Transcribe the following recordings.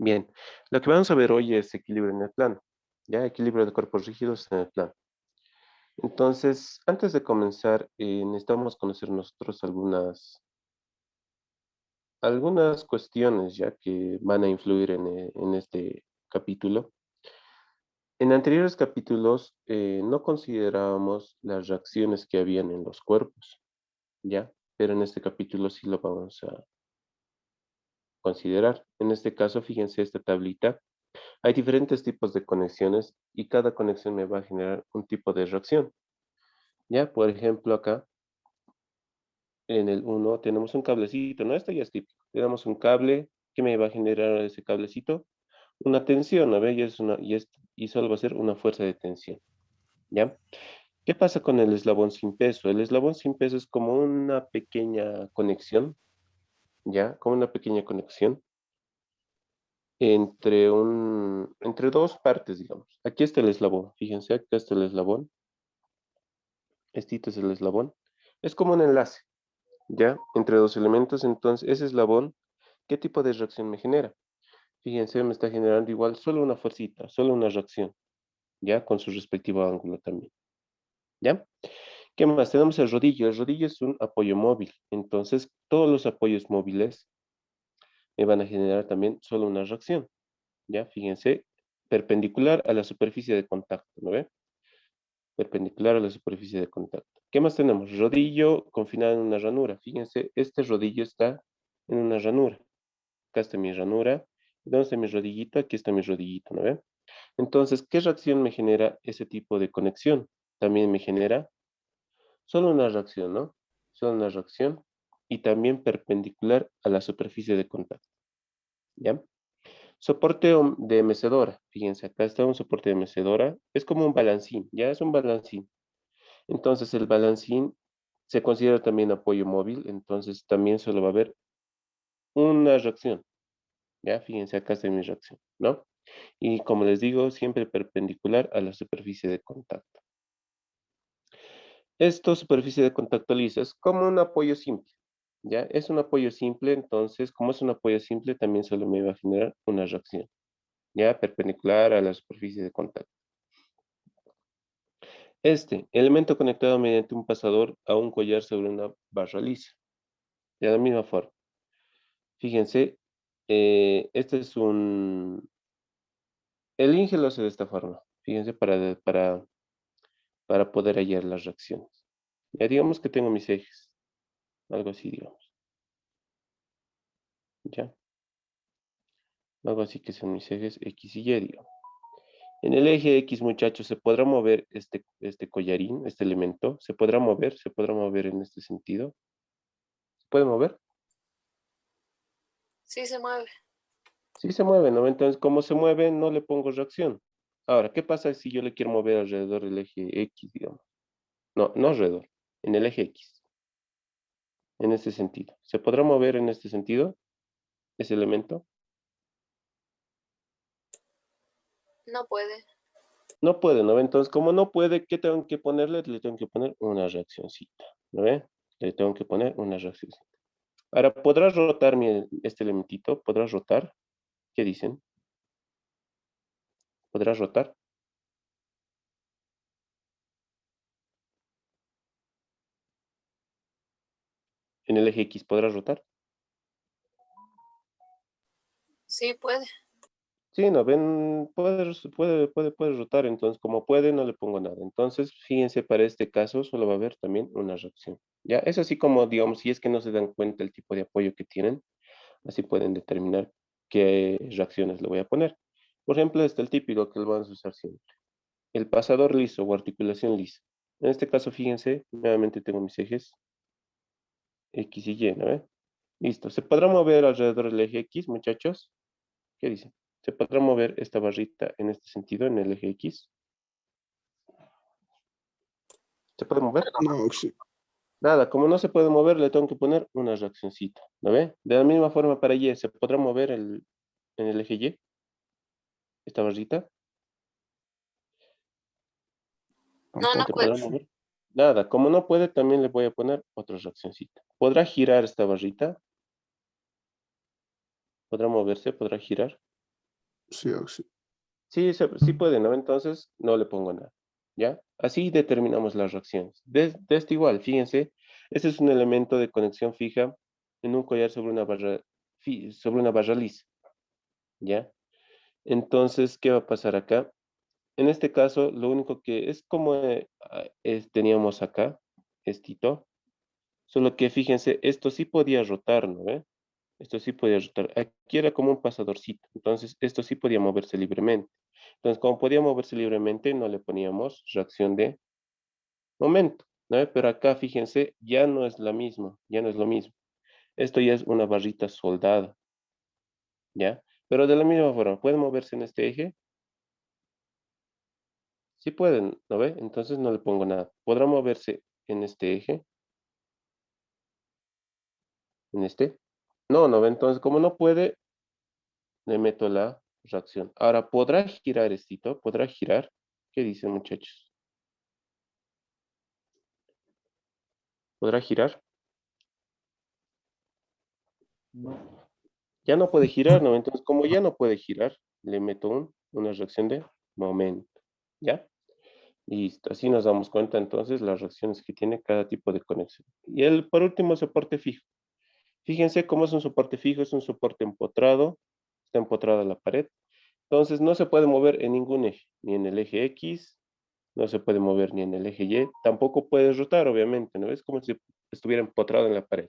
Bien, lo que vamos a ver hoy es equilibrio en el plano, ¿ya? Equilibrio de cuerpos rígidos en el plano. Entonces, antes de comenzar, necesitamos conocer nosotros algunas cuestiones ya que van a influir en este capítulo. En anteriores capítulos no considerábamos las reacciones que habían en los cuerpos, ¿ya? Pero en este capítulo sí lo vamos a considerar. En este caso, fíjense esta tablita. Hay diferentes tipos de conexiones y cada conexión me va a generar un tipo de reacción. Ya, por ejemplo, acá en el uno tenemos un cablecito, ¿no? Esto ya es típico. Tenemos un cable que me va a generar ese cablecito una tensión, ¿no ve? Y solo va a ser una fuerza de tensión, ¿ya? ¿Qué pasa con el eslabón sin peso? El eslabón sin peso es como una pequeña conexión, ¿ya? Como una pequeña conexión entre dos partes, digamos. Aquí está el eslabón, fíjense, acá está el eslabón. Este es el eslabón. Es como un enlace, ¿ya? Entre dos elementos. Entonces, ese eslabón, ¿qué tipo de reacción me genera? Fíjense, me está generando igual solo una fuercita, solo una reacción, ¿ya? Con su respectivo ángulo también, ¿ya? ¿Qué más? Tenemos el rodillo. El rodillo es un apoyo móvil. Entonces, todos los apoyos móviles me van a generar también solo una reacción, ¿ya? Fíjense, perpendicular a la superficie de contacto, ¿no ve? Perpendicular a la superficie de contacto. ¿Qué más tenemos? Rodillo confinado en una ranura. Fíjense, este rodillo está en una ranura. Acá está mi ranura. ¿Dónde está mi rodillito? Aquí está mi rodillito, ¿no ve? Entonces, ¿qué reacción me genera ese tipo de conexión? También me genera solo una reacción, ¿no? Solo una reacción y también perpendicular a la superficie de contacto, ¿ya? Soporte de mecedora. Fíjense, acá está un soporte de mecedora. Es como un balancín, ya es un balancín. Entonces el balancín se considera también apoyo móvil, entonces también solo va a haber una reacción. Ya, fíjense, acá está mi reacción, ¿no? Y como les digo, siempre perpendicular a la superficie de contacto. Esto, superficie de contacto lisa, es como un apoyo simple, ¿ya? Es un apoyo simple, entonces, como es un apoyo simple, también solo me va a generar una reacción, ¿ya? Perpendicular a la superficie de contacto. Este, elemento conectado mediante un pasador a un collar sobre una barra lisa, de la misma forma. Fíjense, este es el Inge lo hace de esta forma. Fíjense, para poder hallar las reacciones. Ya digamos que tengo mis ejes. Algo así, digamos. Ya. Algo así que son mis ejes X y Y, digamos. En el eje X, muchachos, se podrá mover este collarín, este elemento. Se podrá mover en este sentido. ¿Se puede mover? Sí se mueve. Sí se mueve, ¿no? Entonces, como se mueve, no le pongo reacción. Ahora, ¿qué pasa si yo le quiero mover alrededor del eje X, digamos? No, no alrededor, en el eje X, en este sentido. ¿Se podrá mover en este sentido ese elemento? No puede. No puede, ¿no ve? Entonces, como no puede, ¿qué tengo que ponerle? Le tengo que poner una reaccioncita, ¿no ve? Le tengo que poner una reaccioncita. Ahora, ¿podrá rotar este elementito? ¿Podrá rotar? ¿Qué dicen? ¿Podrá rotar? En el eje X, ¿podrá rotar? Sí puede. Sí, no, ven, puede rotar, entonces como puede, no le pongo nada. Entonces, fíjense, para este caso solo va a haber también una reacción. Ya, es así como, digamos, si es que no se dan cuenta el tipo de apoyo que tienen, así pueden determinar qué reacciones le voy a poner. Por ejemplo, este es el típico que lo vamos a usar siempre. El pasador liso o articulación lisa. En este caso, fíjense, nuevamente tengo mis ejes X y Y, ¿no? Listo. ¿Se podrá mover alrededor del eje X, muchachos? ¿Qué dicen? ¿Se podrá mover esta barrita en este sentido, en el eje X? ¿Se puede mover? No, sí. Nada, como no se puede mover, le tengo que poner una reaccioncita, ¿no ve? De la misma forma para Y, ¿se podrá mover en el eje Y, esta barrita? No, no ¿Se Tampoco. puede. podrá mover? Nada, como no puede, también le voy a poner otra reaccioncita. ¿Podrá girar esta barrita? ¿Podrá moverse? ¿Podrá girar? Sí, sí. Sí, sí puede, ¿no? Entonces no le pongo nada, ¿ya? Así determinamos las reacciones. De esto igual, fíjense, este es un elemento de conexión fija en un collar sobre una barra, sobre una barra lisa, ¿ya? Entonces, ¿qué va a pasar acá? En este caso, lo único que es como teníamos acá, estito, solo que fíjense, esto sí podía rotar, ¿no ve? Esto sí podía rotar. Aquí era como un pasadorcito, entonces esto sí podía moverse libremente. Entonces, como podía moverse libremente, no le poníamos reacción de momento, ¿no ve? Pero acá, fíjense, ya no es la misma, ya no es lo mismo. Esto ya es una barrita soldada, ¿ya? Pero de la misma forma, ¿puede moverse en este eje? Sí pueden, ¿no ve? Entonces no le pongo nada. ¿Podrá moverse en este eje? ¿En este? No, no ve. Entonces, como no puede, le meto la reacción. Ahora, ¿podrá girar estito? ¿Podrá girar? ¿Qué dicen, muchachos? ¿Podrá girar? No. Ya no puede girar, ¿no? Entonces, como ya no puede girar, le meto una reacción de momento. ¿Ya? Listo. Así nos damos cuenta entonces las reacciones que tiene cada tipo de conexión. Y el, por último, soporte fijo. Fíjense cómo es un soporte fijo, es un soporte empotrado, está empotrado a la pared. Entonces no se puede mover en ningún eje, ni en el eje X, no se puede mover ni en el eje Y, tampoco puede rotar, obviamente, ¿no? Es como si estuviera empotrado en la pared.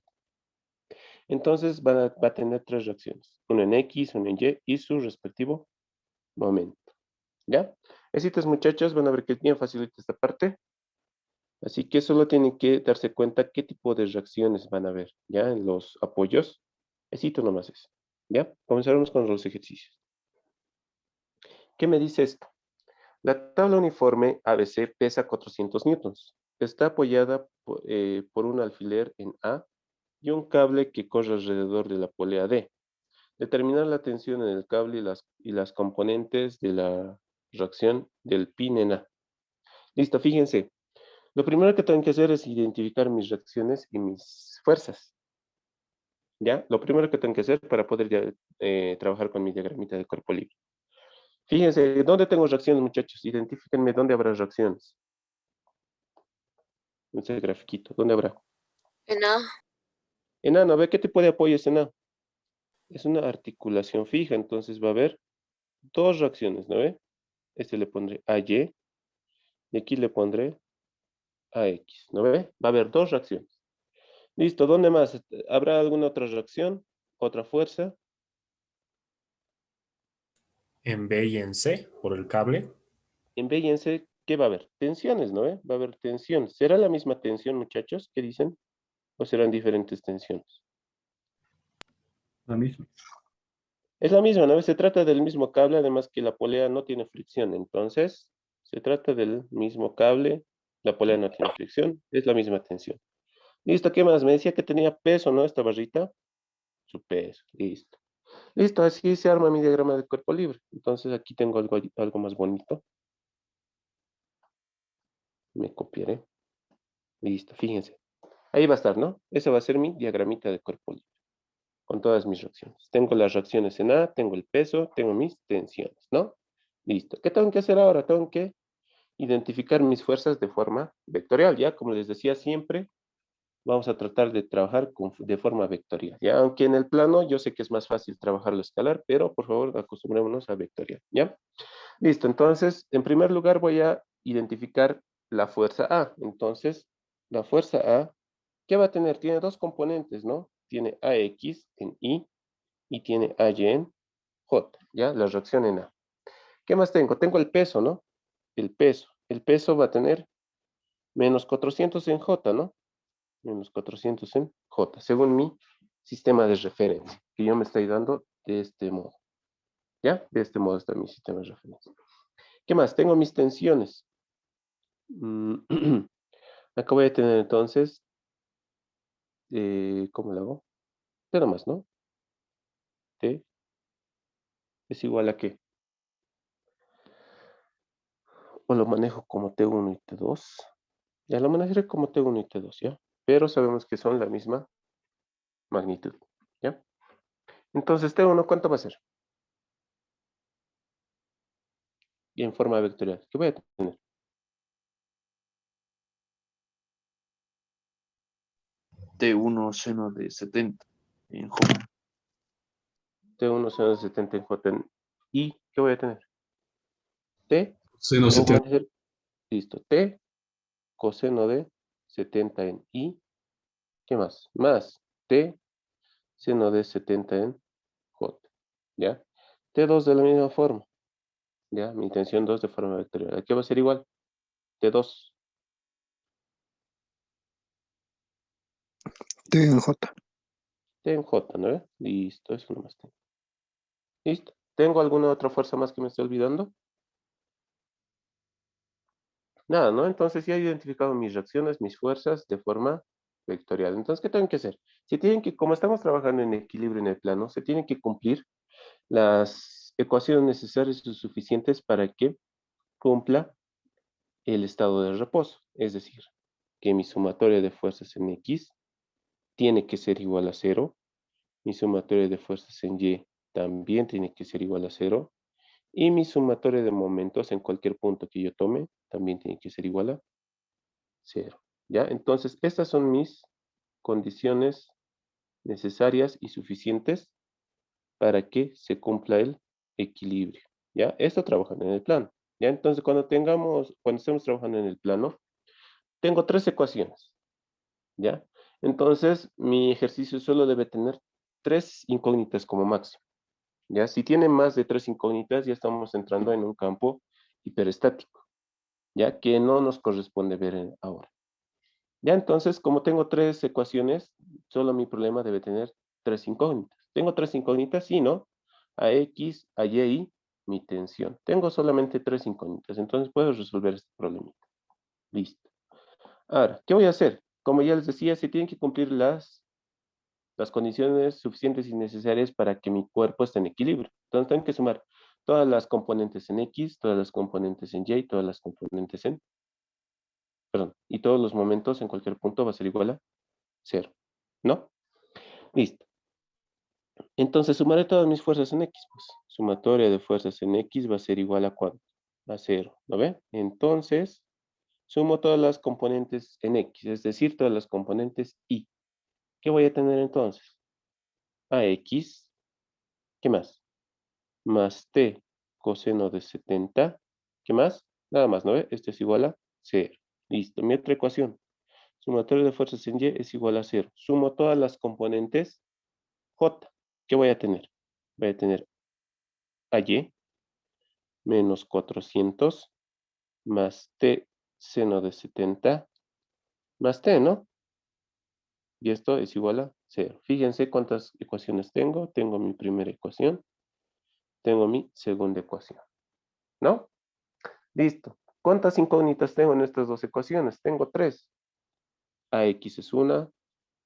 Entonces va a tener tres reacciones, una en X, una en Y y su respectivo momento. ¿Ya? Besitos muchachos, van a ver que es bien facilita esta parte. Así que solo tienen que darse cuenta qué tipo de reacciones van a ver, ¿ya? En los apoyos. Besito nomás es. ¿Ya? Comenzaremos con los ejercicios. ¿Qué me dice esto? La tabla uniforme ABC pesa 400 newtons. Está apoyada por un alfiler en A y un cable que corre alrededor de la polea D. Determinar la tensión en el cable y las componentes de la reacción del pin en A. Listo, fíjense. Lo primero que tengo que hacer es identificar mis reacciones y mis fuerzas. ¿Ya? Lo primero que tengo que hacer para poder ya, trabajar con mi diagramita de cuerpo libre. Fíjense, ¿dónde tengo reacciones, muchachos? Identifíquenme dónde habrá reacciones. En ese grafiquito, ¿dónde habrá? En A. En A, ¿no ve qué tipo de apoyo es en A? Es una articulación fija, entonces va a haber dos reacciones, ¿no ve? Este le pondré AY y aquí le pondré AX, ¿no ve? Va a haber dos reacciones. Listo, ¿dónde más? ¿Habrá alguna otra reacción? ¿Otra fuerza? En B y en C, por el cable. En B y en C, ¿qué va a haber? Tensiones, ¿no ve? Va a haber tensión. ¿Será la misma tensión, muchachos? ¿Qué dicen? ¿O serán diferentes tensiones? La misma. Es la misma, ¿no? Se trata del mismo cable, además que la polea no tiene fricción. Entonces, se trata del mismo cable, la polea no tiene fricción, es la misma tensión. Listo, ¿qué más? Me decía que tenía peso, ¿no? Esta barrita. Su peso, listo. Listo, así se arma mi diagrama de cuerpo libre. Entonces aquí tengo algo más bonito. Me copiaré. Listo, fíjense. Ahí va a estar, ¿no? Ese va a ser mi diagramita de cuerpo libre, con todas mis reacciones. Tengo las reacciones en A, tengo el peso, tengo mis tensiones, ¿no? Listo. ¿Qué tengo que hacer ahora? Tengo que identificar mis fuerzas de forma vectorial, ¿ya? Como les decía siempre, vamos a tratar de trabajar de forma vectorial, ¿ya? Aunque en el plano yo sé que es más fácil trabajar lo escalar, pero por favor acostumbrémonos a vectorial, ¿ya? Listo, entonces, en primer lugar voy a identificar la fuerza A. Entonces, la fuerza A, ¿qué va a tener? Tiene dos componentes, ¿no? Tiene AX en y tiene AY en J, ¿ya? La reacción en A. ¿Qué más tengo? Tengo el peso, ¿no? El peso. El peso va a tener menos 400 en J, ¿no? Menos 400 en J, según mi sistema de referencia, que yo me estoy dando de este modo, ¿ya? De este modo está mi sistema de referencia. ¿Qué más? Tengo mis tensiones. Acá voy a tener entonces, ¿cómo lo hago? T nomás, ¿no? T es igual a qué. O lo manejo como T1 y T2. Ya lo manejaré como T1 y T2, ¿ya? Pero sabemos que son la misma magnitud, ¿ya? Entonces, T1, ¿cuánto va a ser? y en forma vectorial. ¿Qué voy a tener? T1 seno de 70 en J. T1 seno de 70 en J en I. ¿Qué voy a tener? T. Seno Tengo que 70. hacer, listo. T coseno de 70 en I. ¿Qué más? Más T seno de 70 en J. ¿Ya? T2 de la misma forma. ¿Ya? Mi tensión 2 de forma vectorial. Aquí va a ser igual. T2. T en J. T en J, ¿no ve? Listo, eso nomás tengo. Listo. ¿Tengo alguna otra fuerza más que me esté olvidando? Nada, ¿no? Entonces ya he identificado mis reacciones, mis fuerzas de forma vectorial. Entonces, ¿qué tengo que hacer? Si tienen que, como estamos trabajando en equilibrio en el plano, se tienen que cumplir las ecuaciones necesarias y suficientes para que cumpla el estado de reposo. Es decir, que mi sumatoria de fuerzas en X tiene que ser igual a 0. Mi sumatoria de fuerzas en Y también tiene que ser igual a 0. Y mi sumatoria de momentos en cualquier punto que yo tome también tiene que ser igual a 0. ¿Ya? Entonces, estas son mis condiciones necesarias y suficientes para que se cumpla el equilibrio. ¿Ya? Esto trabajando en el plano. ¿Ya? Entonces, cuando estemos trabajando en el plano, tengo tres ecuaciones. ¿Ya? Entonces, mi ejercicio solo debe tener tres incógnitas como máximo. ¿Ya? Si tiene más de tres incógnitas, ya estamos entrando en un campo hiperestático, ya que no nos corresponde ver ahora. Ya entonces, como tengo tres ecuaciones, solo mi problema debe tener tres incógnitas. ¿Tengo tres incógnitas? Sí, ¿no? A X, a Y, mi tensión. Tengo solamente tres incógnitas, entonces puedo resolver este problemita. Listo. Ahora, ¿qué voy a hacer? Como ya les decía, se tienen que cumplir las condiciones suficientes y necesarias para que mi cuerpo esté en equilibrio. Entonces tengo que sumar todas las componentes en X, todas las componentes en Y, todas las componentes en, perdón, y todos los momentos en cualquier punto va a ser igual a 0, ¿no? Listo. Entonces sumaré todas mis fuerzas en X, pues. Sumatoria de fuerzas en X va a ser igual a ¿cuánto? A 0, ¿no ve? Entonces, sumo todas las componentes en X, es decir, todas las componentes Y. ¿Qué voy a tener entonces? A X, ¿qué más? Más T coseno de 70, ¿qué más? Nada más, ¿no ve? Esto es igual a 0. Listo, mi otra ecuación. Sumatoria de fuerzas en Y es igual a 0. Sumo todas las componentes J. ¿Qué voy a tener? Voy a tener a Y menos 400 más T seno de 70 más T, ¿no? Y esto es igual a 0. Fíjense cuántas ecuaciones tengo. Tengo mi primera ecuación. Tengo mi segunda ecuación, ¿no? Listo. ¿Cuántas incógnitas tengo en estas dos ecuaciones? Tengo tres. AX es una,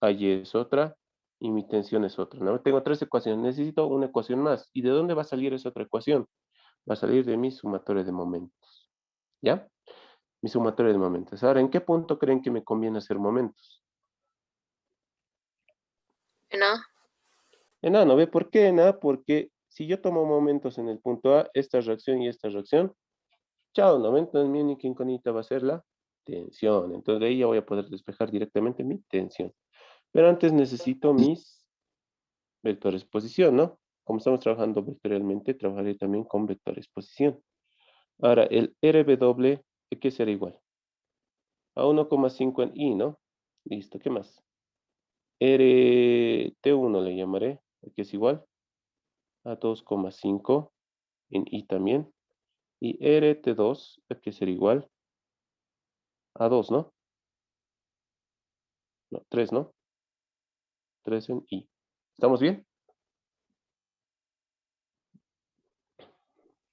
AY es otra y mi tensión es otra, ¿no? Tengo tres ecuaciones. Necesito una ecuación más. ¿Y de dónde va a salir esa otra ecuación? Va a salir de mi sumatoria de momentos. ¿Ya? Mi sumatoria de momentos. Ahora, ¿en qué punto creen que me conviene hacer momentos? En A. En A, ¿no ve por qué en A? Porque si yo tomo momentos en el punto A, esta reacción y esta reacción, chao, ¿no ve? Entonces mi única incógnita va a ser la tensión. Entonces de ahí ya voy a poder despejar directamente mi tensión. Pero antes necesito mis vectores posición, ¿no? Como estamos trabajando vectorialmente, trabajaré también con vectores posición. Ahora, el RW, ¿qué será igual? A 1,5 en I, ¿no? Listo, ¿qué más? RT1 le llamaré, que es igual a 2,5 en I también. Y RT2, que será igual a 2, ¿no? No, 3, ¿no? 3 en I. ¿Estamos bien?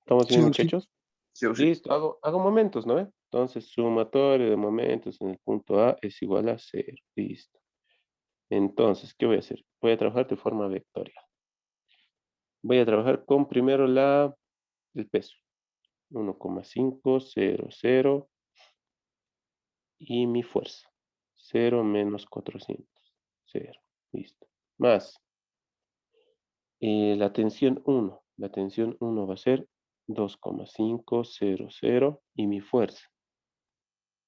¿Estamos Sí, bien, sí. muchachos? Sí o sí. Listo, hago momentos, ¿no? Entonces, sumatoria de momentos en el punto A es igual a 0. Listo. Entonces, ¿qué voy a hacer? Voy a trabajar de forma vectorial. Voy a trabajar con primero el peso. 1,5, 0, 0. Y mi fuerza. 0 menos 400. 0. Listo. Más la tensión 1. La tensión 1 va a ser 2,500 y mi fuerza.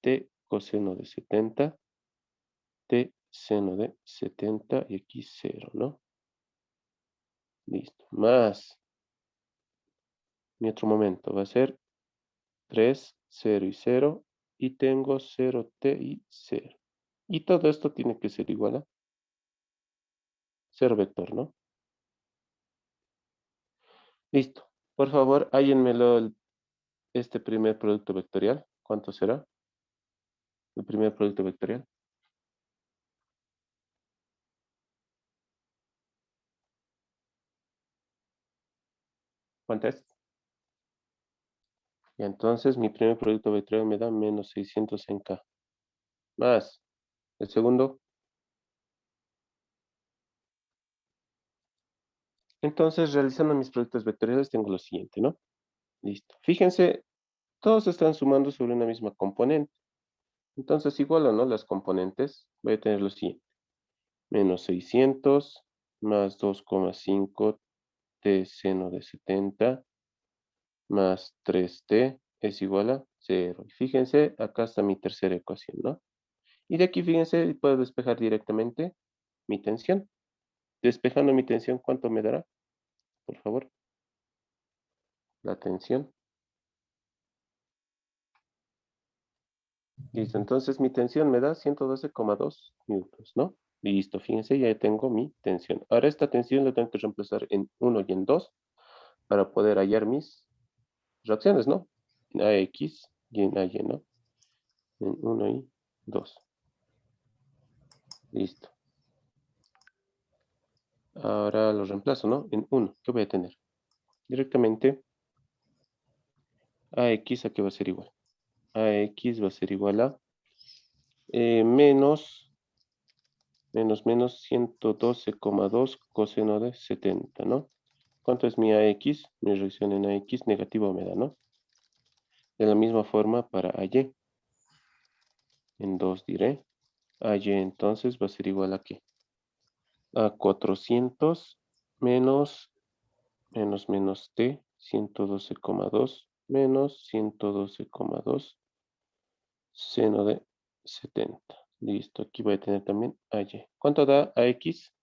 T coseno de 70, T seno de 70 y aquí 0, ¿no? Listo. Más. Mi otro momento va a ser 3, 0 y 0. Y tengo 0T y 0. Y todo esto tiene que ser igual a 0 vector, ¿no? Listo. Por favor, hállenmelo este primer producto vectorial. ¿Cuánto será? El primer producto vectorial. ¿Cuánto es? Y entonces mi primer producto vectorial me da menos 600 en K. Más. El segundo. Entonces, realizando mis productos vectoriales, tengo lo siguiente, ¿no? Listo. Fíjense, todos están sumando sobre una misma componente. Entonces, igual o no las componentes, voy a tener lo siguiente. Menos 600 más 2,5 t seno de 70 más 3t es igual a 0. Y fíjense, acá está mi tercera ecuación, ¿no? Y de aquí, fíjense, puedo despejar directamente mi tensión. Despejando mi tensión, ¿cuánto me dará? Por favor. La tensión. Listo, entonces mi tensión me da 112,2 newtons, ¿no? Listo, fíjense, ya tengo mi tensión. Ahora esta tensión la tengo que reemplazar en 1 y en 2 para poder hallar mis reacciones, ¿no? En AX y en AY, ¿no? En 1 y 2. Listo. Ahora lo reemplazo, ¿no? En 1. ¿Qué voy a tener? Directamente AX, ¿a qué va a ser igual? AX va a ser igual a menos 112,2 coseno de 70, ¿no? ¿Cuánto es mi AX? Mi reacción en AX negativo me da, ¿no? De la misma forma para AY. En 2 diré. AY entonces va a ser igual a ¿qué? A 400 menos T, 112,2 menos 112,2 seno de 70. Listo, aquí voy a tener también AY. ¿Cuánto da AX?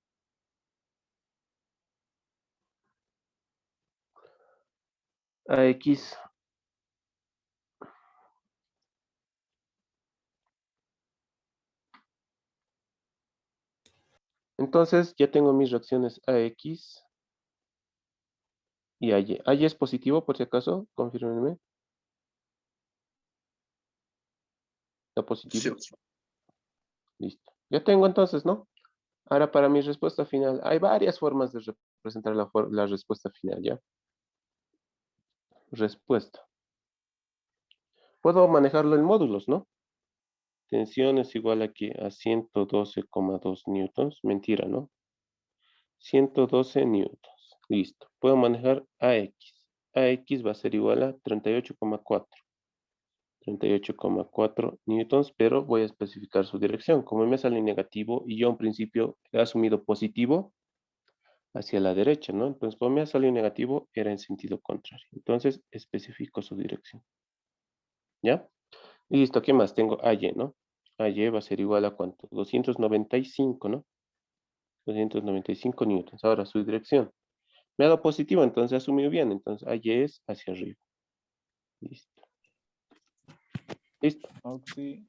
AX. Entonces ya tengo mis reacciones AX y AY. ¿AY es positivo por si acaso? Confírmenme. ¿Está Sí. positivo? Listo. Ya tengo entonces, ¿no? Ahora para mi respuesta final. Hay varias formas de representar la respuesta final, ¿ya? Respuesta. Puedo manejarlo en módulos, ¿no? Tensión es igual aquí a 112,2 newtons. Mentira, ¿no? 112 newtons. Listo. Puedo manejar AX. AX va a ser igual a 38,4. 38,4 newtons, pero voy a especificar su dirección. Como me sale negativo y yo en principio he asumido positivo hacia la derecha, ¿no? Entonces, como me ha salido negativo, era en sentido contrario. Entonces, especifico su dirección. ¿Ya? Y listo, ¿qué más? Tengo AY, ¿no? AY va a ser igual a ¿cuánto? 295, ¿no? 295 newtons. Ahora, su dirección. Me ha dado positivo, entonces he asumido bien. Entonces, AY es hacia arriba. Listo. Listo. Auxi.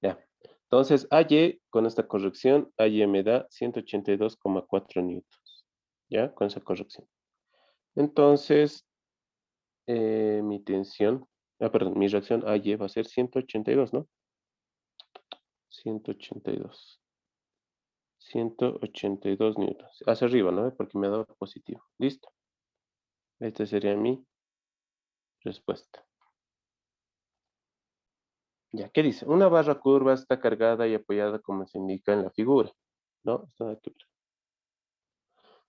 Ya. Entonces, AY, con esta corrección, AY me da 182,4 newtons. ¿Ya? Con esa corrección. Entonces, mi tensión, perdón, mi reacción AY va a ser 182, ¿no? 182. 182 newtons. Hacia arriba, ¿no? Porque me ha dado positivo. Listo. Esta sería mi respuesta. Ya, ¿qué dice? Una barra curva está cargada y apoyada como se indica en la figura, ¿no? Está aquí.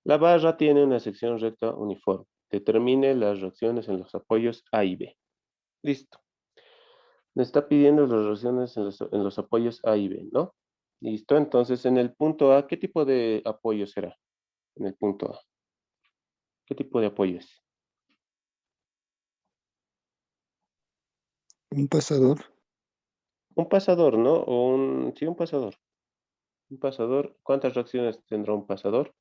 La barra tiene una sección recta uniforme. Determine las reacciones en los apoyos A y B. Listo. Me está pidiendo las reacciones en los apoyos A y B, ¿no? Listo. Entonces, en el punto A, ¿qué tipo de apoyo será? En el punto A. ¿Qué tipo de apoyo es? Un pasador. Un pasador, ¿no? Sí, un pasador. Un pasador. ¿Cuántas reacciones tendrá un pasador?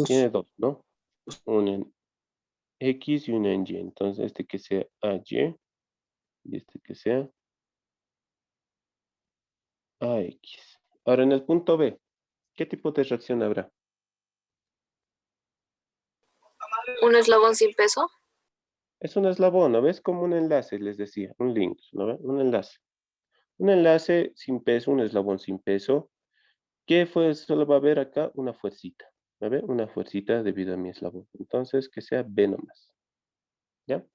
Tiene 2. dos, ¿no? Una en X y una en Y. Entonces, este que sea AY y este que sea AX. Ahora, en el punto B, ¿qué tipo de reacción habrá? Un eslabón sin peso. Es un eslabón, ¿no ves? Como un enlace, les decía, un link, ¿no ves? Un enlace. Un enlace sin peso, un eslabón sin peso. ¿Qué fue? Solo va a haber acá una fuercita, ¿no ve? Una fuercita debido a mi eslabón. Entonces, que sea B nomás. ¿Ya?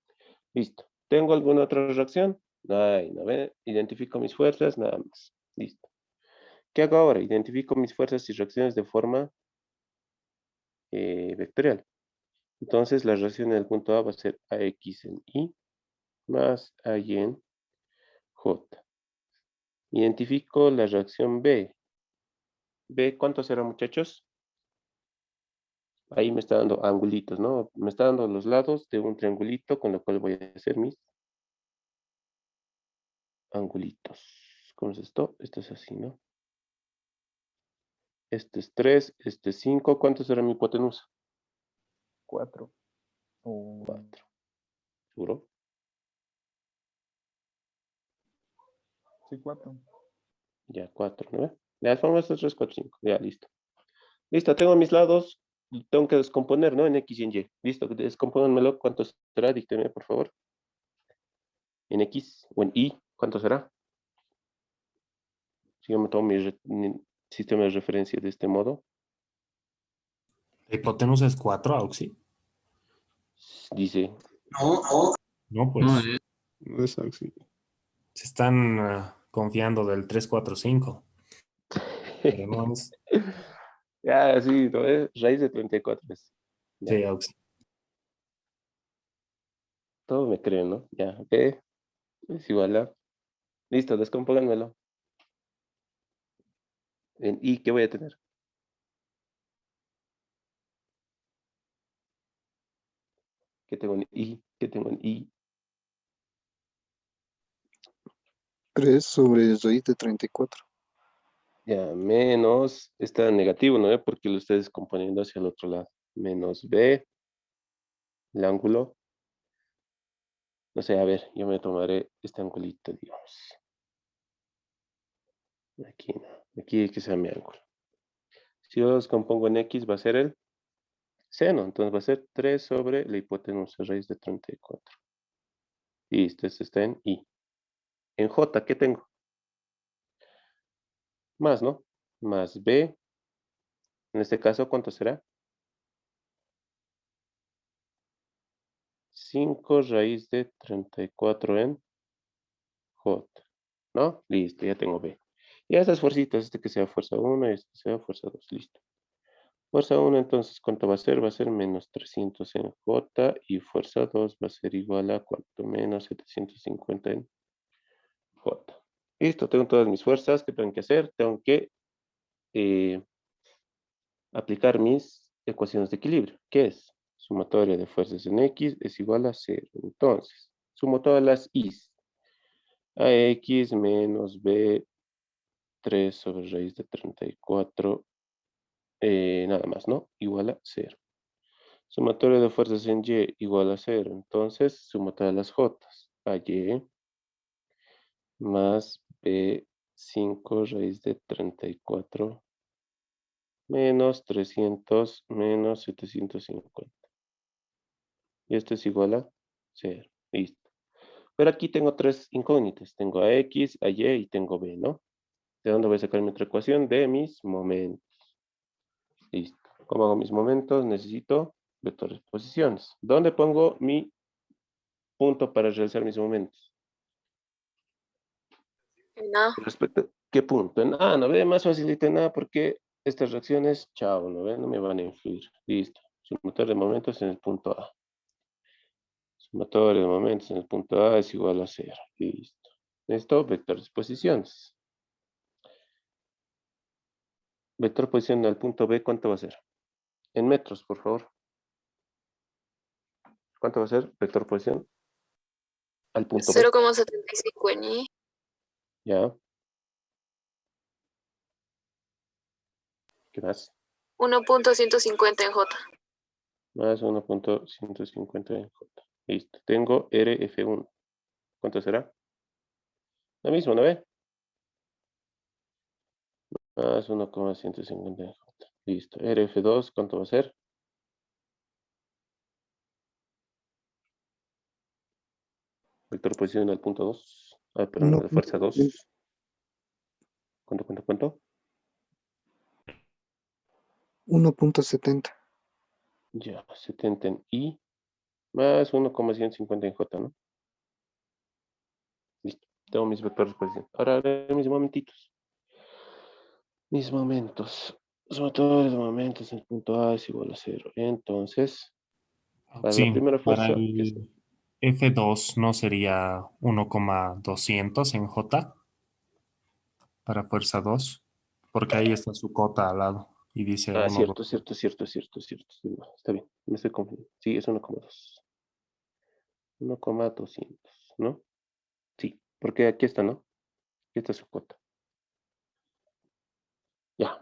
Listo. ¿Tengo alguna otra reacción? Ay, ¿no ve? Identifico mis fuerzas, nada más. Listo. ¿Qué hago ahora? Identifico mis fuerzas y reacciones de forma vectorial. Entonces, la reacción en el punto A va a ser AX en I más AY en J. Identifico la reacción B. B, ¿cuánto será, muchachos? Ahí me está dando angulitos, ¿no? Me está dando los lados de un triangulito, con lo cual voy a hacer mis angulitos. ¿Cómo es esto? Esto es así, ¿no? Este es 3, este es 5. ¿Cuánto será mi hipotenusa? 4. 4. ¿Seguro? Sí, 4. Ya, 4, ¿no? Ya, formamos 3, 4, 5. Ya, listo. Listo, tengo mis lados. Tengo que descomponer, ¿no? En X y en Y. Listo, descompónganmelo. ¿Cuánto será? Díctenme, por favor. En X o en Y, ¿cuánto será? Si yo me tomo mi sistema de referencia de este modo, La hipotenusa es 4, Auxi. dice, No, pues No es así. se están confiando del 3, 4, 5. Pero no es. ya, sí, ¿no es? Raíz de 34 es. Ya, Sí, Auxi. todo me creen, ¿no? Ya, B es igual a. Listo, descompónganmelo. En I, ¿qué voy a tener? ¿Qué tengo en I? ¿Qué tengo en I? 3 sobre raíz de 34. Ya, menos, está negativo, ¿no? Porque lo estoy descomponiendo hacia el otro lado. Menos B, el ángulo. No sé, a ver, yo me tomaré este angulito, digamos. Aquí no, aquí que sea mi ángulo. Si yo lo descompongo en X, va a ser el seno. Entonces va a ser 3 sobre la hipotenusa, raíz de 34. Listo, este está en I. En J, ¿qué tengo? Más, ¿no? Más B. En este caso, ¿cuánto será? 5 raíz de 34 en J. ¿No? Listo, ya tengo B. Y estas fuercitas, este que sea fuerza 1 y este que sea fuerza 2. Listo. Fuerza 1, entonces, ¿cuánto va a ser? Va a ser menos 300 en J y fuerza 2 va a ser igual a ¿cuánto? Menos 750 en J. Listo, tengo todas mis fuerzas. ¿Qué tengo que hacer? Tengo que aplicar mis ecuaciones de equilibrio. ¿Qué es? Sumatoria de fuerzas en X es igual a 0. Entonces, sumo todas las I's. AX menos B 3 sobre raíz de 34. Nada más, ¿no? Igual a 0. Sumatoria de fuerzas en Y igual a 0. Entonces, sumo todas las J. AY más B5 raíz de 34 menos 300 menos 750. Y esto es igual a 0. Listo. Pero aquí tengo tres incógnitas. Tengo a X, a Y y tengo B, ¿no? ¿De dónde voy a sacar mi otra ecuación? De mis momentos. Listo. ¿Cómo hago mis momentos? Necesito vectores de posiciones. ¿Dónde pongo mi punto para realizar mis momentos? En A. Respecto, ¿qué punto? En A, ¿no ve? Más facilita en A porque estas reacciones, chao, ¿no ve? No me van a influir. Listo. Sumatorio de momentos en el punto A. Sumatorio de momentos en el punto A es igual a 0. Listo. Esto, vectores de posiciones. Vector posición al punto B, ¿cuánto va a ser? En metros, por favor. ¿Cuánto va a ser vector posición al punto B? 0,75 en I, Ya. ¿Qué más? 1,150 en J. Más 1.150 en J. Listo. Tengo RF1. ¿Cuánto será? Lo mismo, ¿no ve? Más 1,150 en J. Listo. RF2, ¿cuánto va a ser? Vector posición al punto 2. Ah, perdón, a la fuerza 1.70. 2. ¿Cuánto? 1.70. Ya, 70 en I. Más 1,150 en J, ¿no? Listo. Tengo mis vectores de posición. Ahora haré mis momentitos. Mis momentos. Sobre todo los momentos en el punto A es igual a 0. Entonces, para la Sí, primera para fuerza, ¿qué es? el F2 no sería 1,200 en J para fuerza 2, porque ahí está su cota al lado y dice Ah, 1,2. cierto. Sí, no, está bien, me estoy confundiendo. Sí, es 1,2. 1,200, ¿no? Sí, porque aquí está, ¿no? Aquí está su cota. Ya.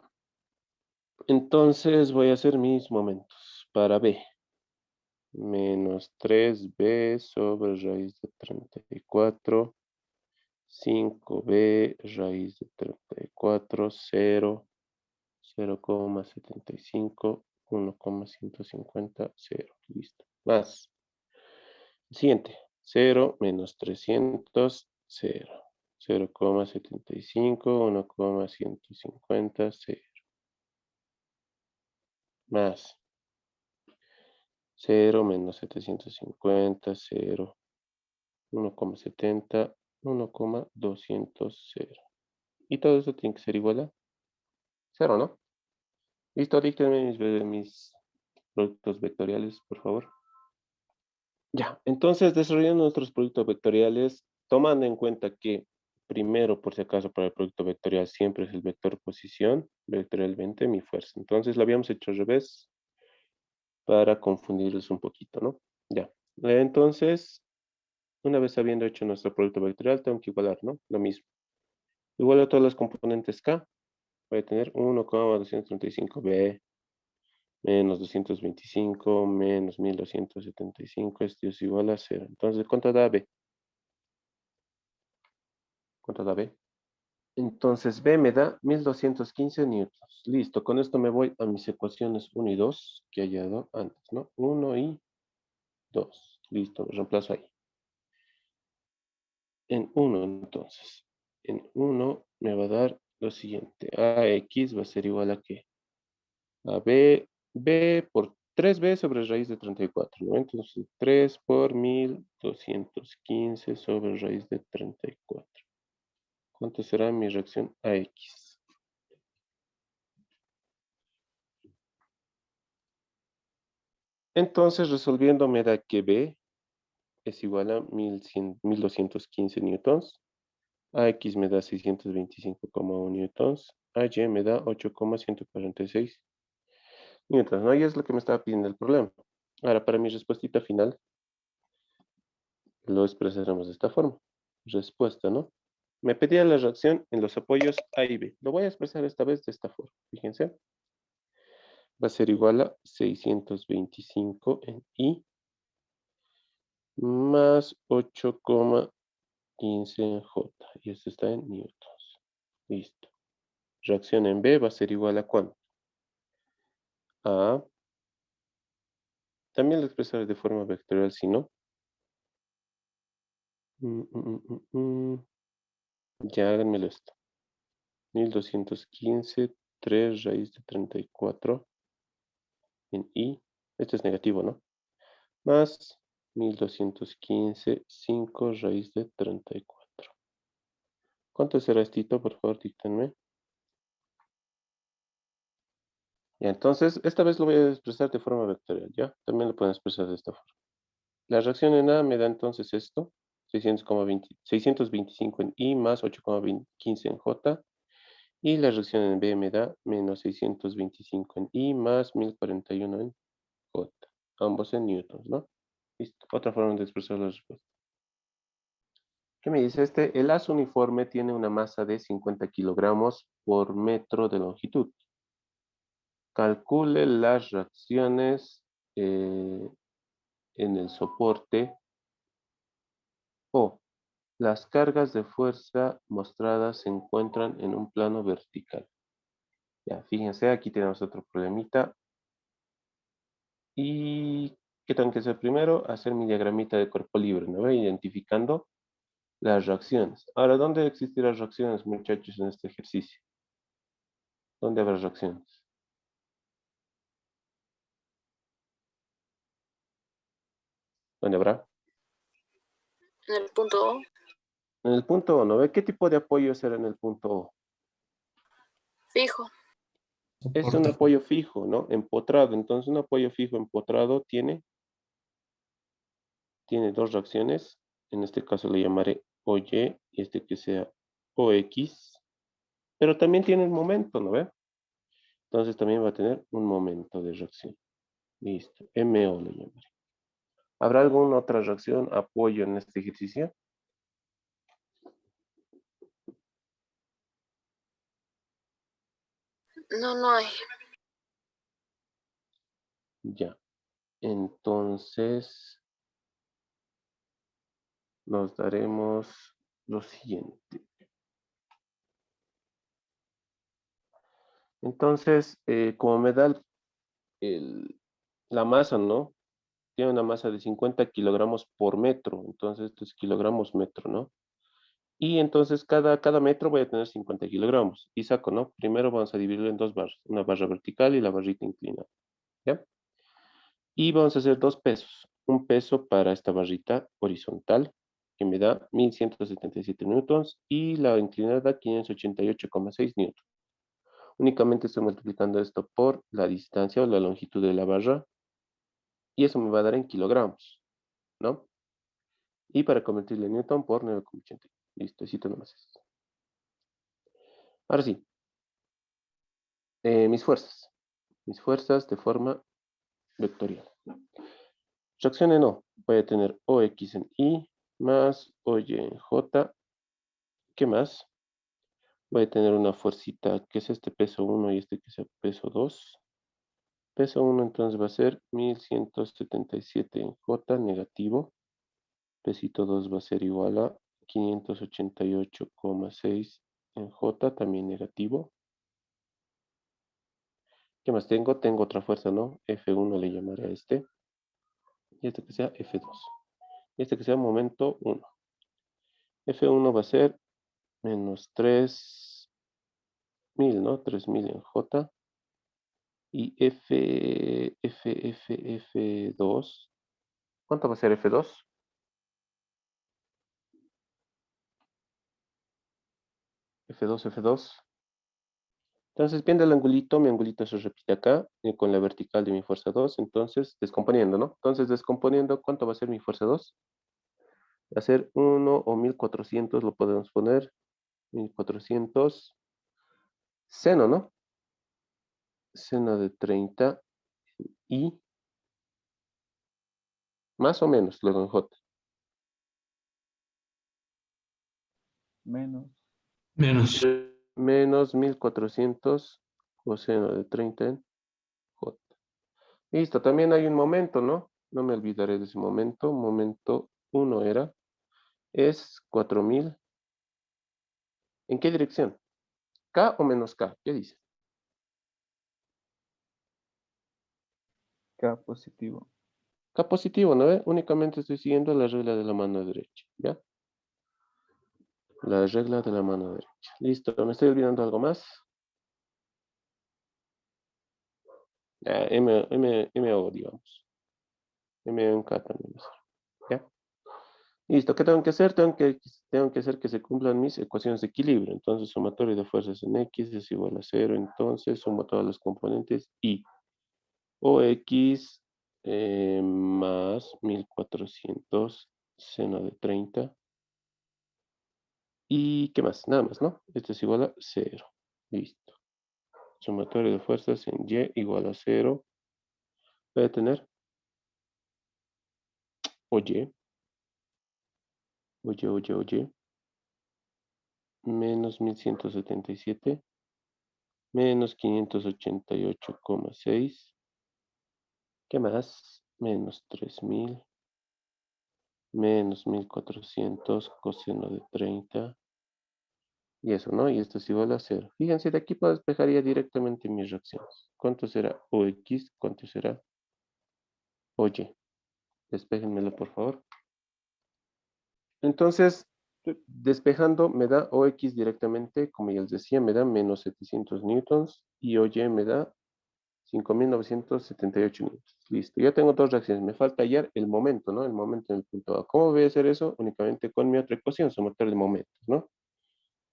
Entonces voy a hacer mis momentos. Para B, menos 3B sobre raíz de 34. 5B raíz de 34, 0, 0,75, 1,150, 0. Listo. Más. Siguiente. 0 menos 300, 0. 0,75, 1,150, 0. Más. 0 menos 750, 0. 1,70, 1,200, 0. Y todo eso tiene que ser igual a 0, ¿no? Listo, díctenme mis productos vectoriales, por favor. Ya, entonces desarrollando nuestros productos vectoriales, tomando en cuenta que primero, por si acaso, para el producto vectorial siempre es el vector posición, vectorialmente mi fuerza. Entonces lo habíamos hecho al revés para confundirlos un poquito, ¿no? Ya. Entonces, una vez habiendo hecho nuestro producto vectorial, tengo que igualar, ¿no? Lo mismo. Igual a todas las componentes K, voy a tener 1,235b menos 225 menos 1275, esto es igual a 0. Entonces, ¿cuánto da B? ¿Cuánto da B? Entonces, B me da 1215 newtons. Listo, con esto me voy a mis ecuaciones 1 y 2 que he hallado antes, ¿no? 1 y 2. Listo, reemplazo ahí. En 1, entonces. En 1 me va a dar lo siguiente. AX va a ser igual a ¿qué? A B por 3B sobre raíz de 34, ¿no? Entonces, 3 por 1215 sobre raíz de 34. ¿Cuánto será mi reacción AX? Entonces, resolviendo me da que B es igual a 1215 newtons. AX me da 625,1 newtons. AY me da 8,146 newtons, ¿no? Y es lo que me estaba pidiendo el problema. Ahora, para mi respuesta final, lo expresaremos de esta forma. Respuesta, ¿no? Me pedía la reacción en los apoyos A y B. Lo voy a expresar esta vez de esta forma. Fíjense. Va a ser igual a 625 en I más 8,15 en J. Y esto está en newtons. Listo. Reacción en B va a ser igual a ¿cuánto? A. También lo expresaré de forma vectorial, si no. Ya háganmelo esto. 1215, 3 raíz de 34 en I. Esto es negativo, ¿no? Más 1215, 5 raíz de 34. ¿Cuánto será esto? Por favor, díctenme. Ya, entonces, esta vez lo voy a expresar de forma vectorial, ¿ya? También lo pueden expresar de esta forma. La reacción en A me da entonces esto, 625 en I más 8,15 en J, Y la reacción en B me da menos 625 en I más 1041 en J. Ambos en newtons, ¿no? Listo. Otra forma de expresar la respuesta. ¿Qué me dice este? El haz uniforme tiene una masa de 50 kilogramos por metro de longitud. Calcule las reacciones en el soporte o las cargas de fuerza mostradas se encuentran en un plano vertical. Ya, fíjense, aquí tenemos otro problemita. ¿Y qué tengo que hacer primero? Hacer mi diagramita de cuerpo libre, ¿no? Identificando las reacciones. Ahora, ¿dónde existen las reacciones, muchachos, en este ejercicio? ¿Dónde habrá reacciones? ¿Dónde habrá? En el punto O. En el punto O, ¿no ve? ¿Qué tipo de apoyo será en el punto O? Fijo. Es un Soporte. apoyo fijo, ¿no? Empotrado. Entonces, un apoyo fijo empotrado tiene dos reacciones. En este caso le llamaré OY y este que sea OX. Pero también tiene un momento, ¿no ve? Entonces también va a tener un momento de reacción. Listo. MO le llamaré. ¿Habrá alguna otra reacción, apoyo en este ejercicio? No, no hay. Ya. Entonces, nos daremos lo siguiente. Entonces, como me da la masa, ¿no? Tiene una masa de 50 kilogramos por metro. Entonces, esto es kilogramos metro, ¿no? Y entonces cada metro voy a tener 50 kilogramos. Y saco, ¿no? Primero vamos a dividirlo en dos barras. Una barra vertical y la barrita inclinada. ¿Ya? Y vamos a hacer dos pesos. Un peso para esta barrita horizontal, que me da 1177 newtons, y la inclinada 588,6 newtons. Únicamente estoy multiplicando esto por la distancia o la longitud de la barra, y eso me va a dar en kilogramos, ¿no? Y para convertirle en newton por 9,80. Listo, cito nomás eso. Ahora sí, mis fuerzas. Mis fuerzas de forma vectorial. Reacción en O. Voy a tener OX en I más OY en J. ¿Qué más? Voy a tener una fuercita que es este peso 1 y este que sea peso 2. Peso 1 entonces va a ser 1177 en J negativo. Pesito 2 va a ser igual a 588,6 en J también negativo. ¿Qué más tengo? Tengo otra fuerza, ¿no? F1 le llamaré a este. Y este que sea F2. Y este que sea momento 1. F1 va a ser menos 3000, ¿no? 3000 en J. Y F2. ¿Cuánto va a ser F2? F2. Entonces, viendo el angulito, mi angulito se repite acá con la vertical de mi fuerza 2. Entonces, descomponiendo, ¿no? Entonces, descomponiendo, ¿cuánto va a ser mi fuerza 2? Va a ser 1 o 1400, lo podemos poner. 1400 seno, ¿no? Seno de 30 y más o menos, luego en J. Menos. Menos. Menos 1400 coseno de 30 en J. Listo, también hay un momento, ¿no? No me olvidaré de ese momento. Momento 1 era. Es 4000. ¿En qué dirección? ¿K o menos K? ¿Qué dice? K positivo. K positivo, ¿no ve? Únicamente estoy siguiendo la regla de la mano derecha, ¿ya? La regla de la mano derecha. Listo, ¿me estoy olvidando algo más? MO, digamos. MO en K también, ¿ya? Listo, ¿qué tengo que hacer? Tengo que hacer que se cumplan mis ecuaciones de equilibrio. Entonces, sumatorio de fuerzas en X es igual a 0. Entonces, sumo todos los componentes y OX más 1400 seno de 30. ¿Y qué más? Nada más, ¿no? Esto es igual a 0. Listo. Sumatoria de fuerzas en Y igual a 0. Voy a tener oye, menos 1177, menos 588,6. ¿Qué más? Menos 3000, menos 1400 coseno de 30. Y eso, ¿no? Y esto es igual a 0. Fíjense, de aquí puedo despejar ya directamente mis reacciones. ¿Cuánto será OX? ¿Cuánto será OY? Despéjenmelo, por favor. Entonces, despejando me da OX directamente, como ya les decía, me da menos 700 newtons y OY me da 5.978 newtons. Listo, ya tengo dos reacciones. Me falta hallar el momento, ¿no? El momento en el punto A. ¿Cómo voy a hacer eso? Únicamente con mi otra ecuación, sumatoria de momentos, ¿no?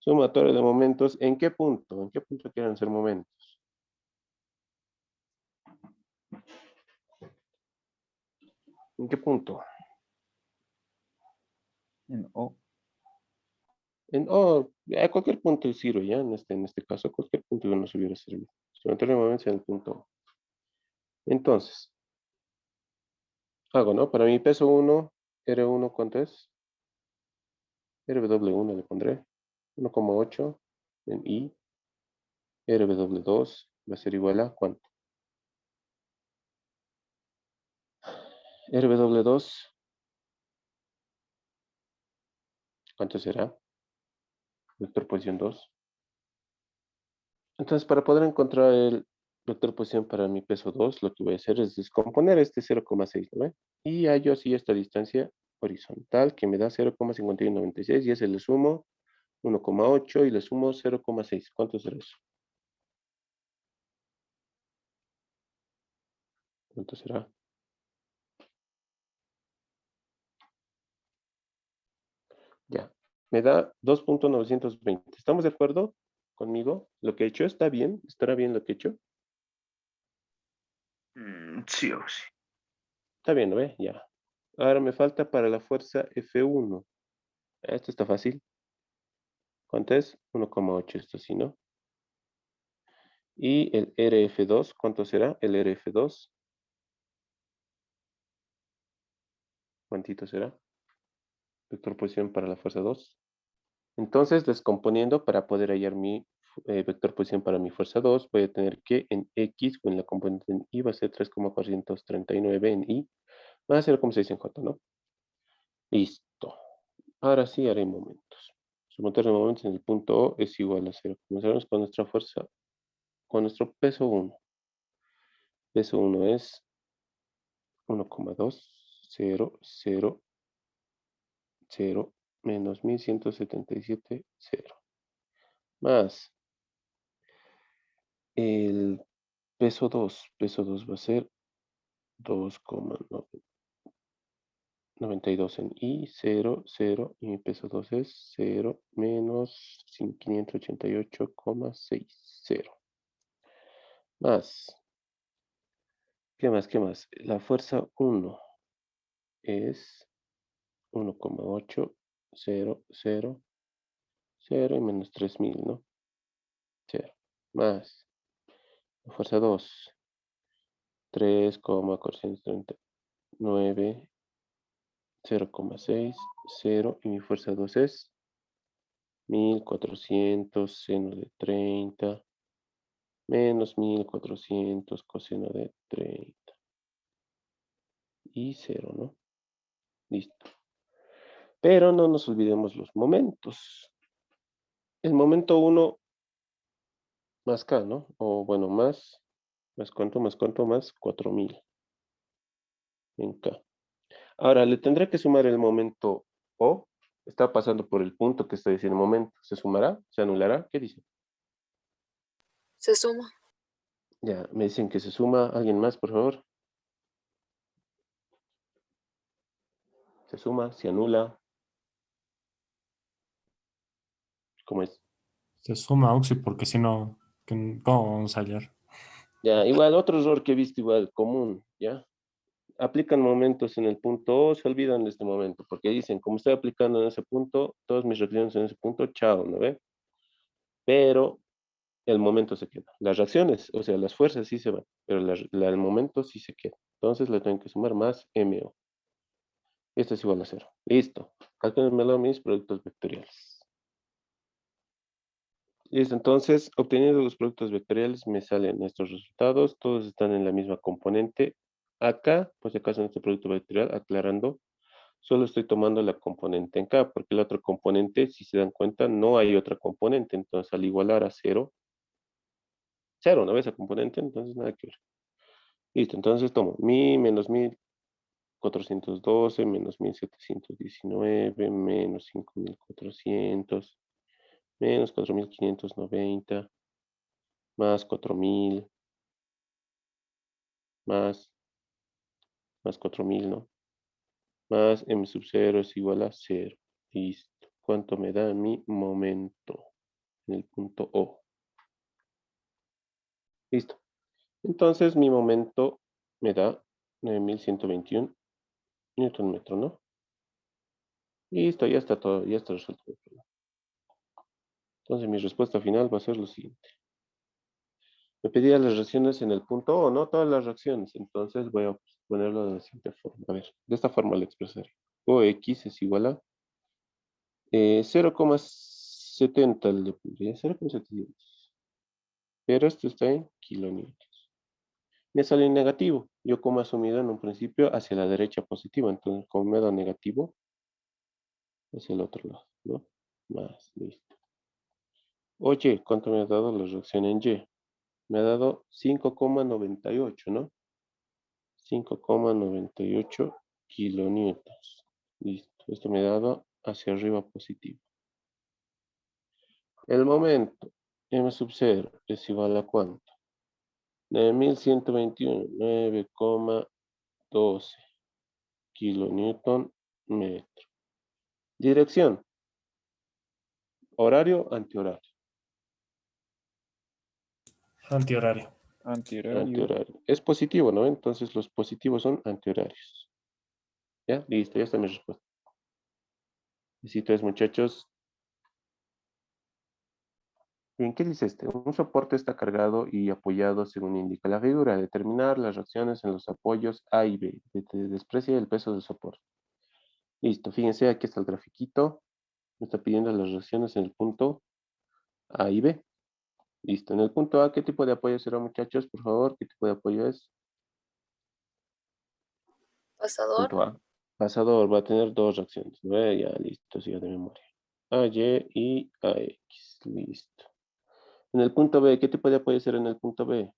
Sumatoria de momentos, ¿en qué punto? ¿En qué punto quieren ser momentos? ¿En qué punto? En O. A cualquier punto sirve, ¿ya? En este caso, cualquier punto nos hubiera servido. Sumatoria de momentos en el punto O. Entonces, hago, ¿no? Para mi peso 1, R1, ¿cuánto es? RW1 le pondré. 1,8 en I. RW2 va a ser igual a ¿cuánto? RW2, ¿cuánto será? Vector posición 2. Entonces, para poder encontrar el vector posición para mi peso 2, lo que voy a hacer es descomponer este 0,6, ¿no ve? Y hallo así esta distancia horizontal que me da 0,5196 y ese le sumo 1,8 y le sumo 0,6. ¿Cuánto será eso? ¿Cuánto será? Ya. Me da 2,920. ¿Estamos de acuerdo conmigo? ¿Lo que he hecho está bien? ¿Estará bien lo que he hecho? Sí o sí. Está bien, ¿no ve? Ya. Ahora me falta para la fuerza F1. Esto está fácil. ¿Cuánto es? 1,8, esto sí, ¿no? Y el RF2, ¿cuánto será? El RF2, ¿cuántito será? Vector posición para la fuerza 2. Entonces, descomponiendo para poder hallar mi vector posición para mi fuerza 2, voy a tener que en X o en la componente en Y va a ser 3,439 en Y, va a ser 0,6 en J, ¿no? Listo. Ahora sí haré momentos. Sumatoria de momentos en el punto O es igual a 0. Comenzaremos con nuestra fuerza, con nuestro peso 1. Peso 1 es 1,200 menos 1177, 0. Más el peso 2. Peso 2 va a ser 2,92 en I, 0, 0. Y mi peso 2 es 0 menos 588,60. Más. ¿Qué más? ¿Qué más? La fuerza 1 es 1,800, 0 y menos 3000, ¿no? 0. Más la fuerza 2, 3,439, 0,6, 0. Y mi fuerza 2 es 1400 seno de 30 menos 1400 coseno de 30 y 0, ¿no? Listo. Pero no nos olvidemos los momentos. El momento 1 más K, ¿no? O bueno, más cuánto, más 4000 en K. Ahora, le tendré que sumar el momento O. Está pasando por el punto que estoy diciendo momento. ¿Se sumará? ¿Se anulará? ¿Qué dice? Se suma. Ya, me dicen que se suma. ¿Alguien más, por favor? ¿Se suma? ¿Se anula? ¿Cómo es? Se suma Oxy porque si no, ¿cómo vamos a hallar? Ya, igual, otro error que he visto igual, común, ¿ya? Aplican momentos en el punto O, se olvidan de este momento, porque dicen, como estoy aplicando en ese punto, todos mis reacciones en ese punto, chao, ¿no ve? Pero el momento se queda. Las reacciones, o sea, las fuerzas sí se van, pero el momento sí se queda. Entonces le tengo que sumar más MO. Esto es igual a 0. Listo. Calcúlenmelo mis productos vectoriales. Listo, entonces, obteniendo los productos vectoriales me salen estos resultados. Todos están en la misma componente. Acá, pues acaso en este producto vectorial, aclarando, solo estoy tomando la componente en K, porque la otra componente, si se dan cuenta, no hay otra componente. Entonces, al igualar a 0, 0, ¿no ves esa componente? Entonces, nada que ver. Listo, entonces tomo mi menos 1412 menos 1719 menos 5400 menos 4590 más 4000 más 4000, ¿no? Más m sub 0 es igual a 0. Listo. ¿Cuánto me da mi momento en el punto O? Listo. Entonces mi momento me da 9121 Newton metro, ¿no? Listo, ya está todo, ya está resuelto el problema. Entonces mi respuesta final va a ser lo siguiente. Me pedía las reacciones en el punto O, no todas las reacciones. Entonces voy a ponerlo de la siguiente forma. A ver, de esta forma lo expresaré. OX es igual a 0,70 le pondría 0,700. Pero esto está en kilonewtons. Me sale en negativo. Yo como he asumido en un principio hacia la derecha positiva. Entonces como me da negativo, hacia el otro lado, ¿no? Más, listo. Oye, ¿cuánto me ha dado la reacción en Y? Me ha dado 5,98, ¿no? 5,98 kilonewtons. Listo. Esto me ha dado hacia arriba positivo. El momento m sub 0 es igual a ¿cuánto? 9121, 9,12 kilonewton metro. Dirección. Horario, antihorario. Antihorario. Antihorario. Antihorario. Es positivo, ¿no? Entonces los positivos son antihorarios. ¿Ya? Listo, ya está mi respuesta. Necesito es, muchachos. Bien, ¿qué dice este? Un soporte está cargado y apoyado según indica la figura. Determinar las reacciones en los apoyos A y B. Desprecia el peso del soporte. Listo, fíjense, aquí está el grafiquito. Me está pidiendo las reacciones en el punto A y B. Listo, en el punto A, ¿qué tipo de apoyo será, muchachos? Por favor, ¿qué tipo de apoyo es? Pasador. Punto A. Pasador va a tener dos reacciones, ¿no? Ya, listo, sigo de memoria. AY y AX, listo. En el punto B, ¿qué tipo de apoyo será en el punto B?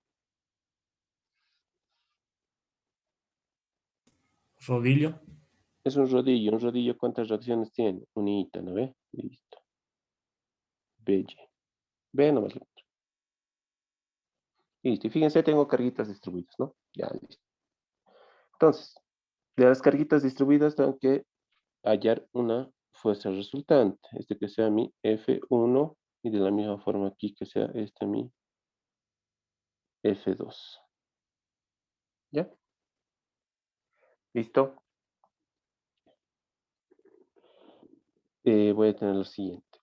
Rodillo. Es un rodillo. Un rodillo, ¿cuántas reacciones tiene? Unita, ¿no ve? Listo. BY. B nomás. Listo. Y fíjense, tengo carguitas distribuidas, ¿no? Ya, listo. Entonces, de las carguitas distribuidas tengo que hallar una fuerza resultante. Este que sea mi F1 y de la misma forma aquí que sea este mi F2. ¿Ya? ¿Listo? Voy a tener lo siguiente.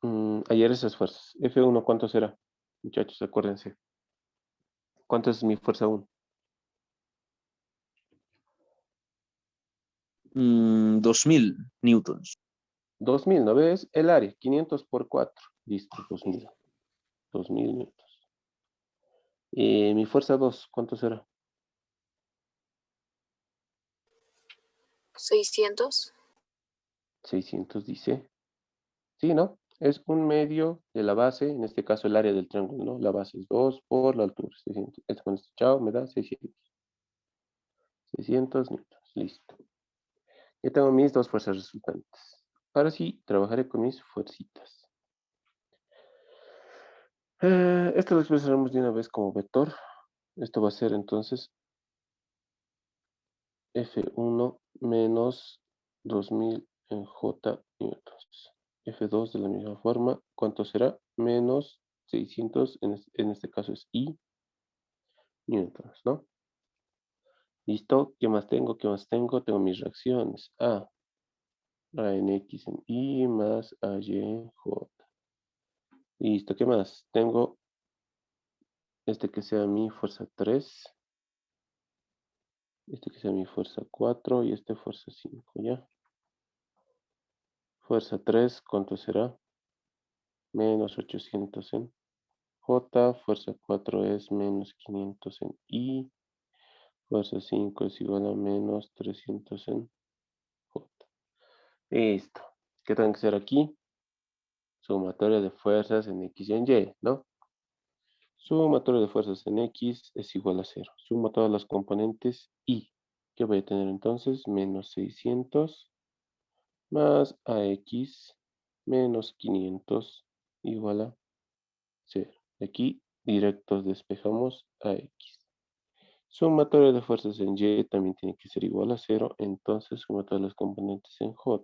Hallar esas fuerzas. F1, ¿cuánto será? Muchachos, acuérdense. ¿Cuánto es mi fuerza 1? 2000 newtons. 2000, ¿no ves? El área, 500 por 4. Listo, 2000. 2000 newtons. Mi fuerza 2, ¿cuánto será? 600. 600 dice. Sí, ¿no? Es un medio de la base, en este caso el área del triángulo, ¿no? La base es 2 por la altura, 600. Esto con este chao me da 600. 600 newtons, listo. Ya tengo mis dos fuerzas resultantes. Ahora sí, trabajaré con mis fuercitas. Esto lo expresaremos de una vez como vector. Esto va a ser entonces F1 menos 2000 en J newtons. F2 de la misma forma, ¿cuánto será? Menos 600, en este caso es I newtons, ¿no? Listo, ¿qué más tengo? ¿Qué más tengo? Tengo mis reacciones. A en X en Y más AY en J. Listo, ¿qué más? Tengo este que sea mi fuerza 3. Este que sea mi fuerza 4 y este fuerza 5, ¿ya? Fuerza 3, ¿cuánto será? Menos 800 en J. Fuerza 4 es menos 500 en I. Fuerza 5 es igual a menos 300 en J. Listo. ¿Qué tiene que ser aquí? Sumatoria de fuerzas en X y en Y, ¿no? Sumatoria de fuerzas en X es igual a 0. Suma todas las componentes y ¿qué voy a tener entonces? Menos 600 más AX menos 500 igual a 0. Aquí directos despejamos AX. Sumatoria de fuerzas en Y también tiene que ser igual a 0. Entonces suma todas las componentes en J.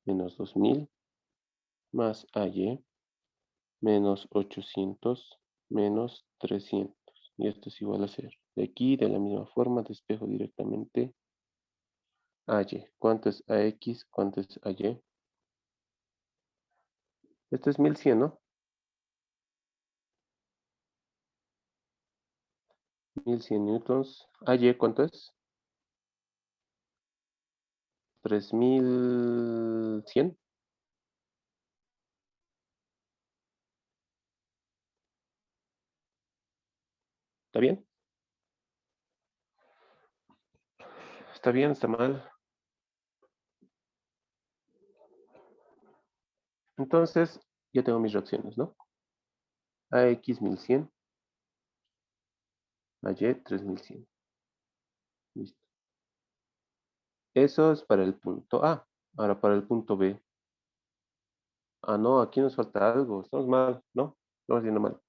Menos 2000 más AY menos 800 menos 300. Y esto es igual a 0. De aquí, de la misma forma, despejo directamente AY. ¿Cuánto es AX? ¿Cuánto es AY? Esto es 1100, ¿no? 1100 newtons. AY, ¿cuánto es? 3100. ¿Está bien? ¿Está bien? ¿Está mal? Entonces, ya tengo mis reacciones, ¿no? AX 1100. AY 3100. Listo. Eso es para el punto A. Ahora para el punto B. Ah, no, aquí nos falta algo. Estamos mal, ¿no? Estamos haciendo mal.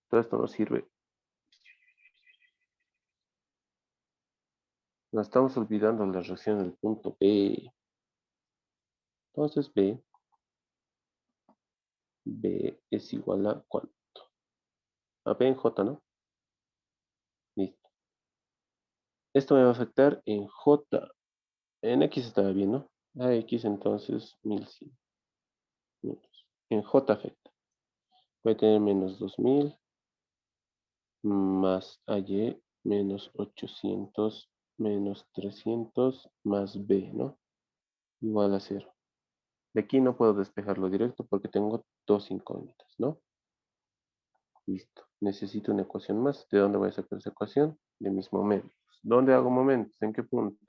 Todo esto nos sirve. Nos estamos olvidando la reacción del punto B. Entonces B es igual a ¿cuánto? A B en J, ¿no? Listo. Esto me va a afectar en J. En X estaba bien, ¿no? A X entonces 1100 minutos. En J afecta. Voy a tener menos 2000 más AY menos 800 menos 300 más B, ¿no? Igual a 0. De aquí no puedo despejarlo directo porque tengo dos incógnitas, ¿no? Listo. Necesito una ecuación más. ¿De dónde voy a sacar esa ecuación? De mis momentos. ¿Dónde hago momentos? ¿En qué punto?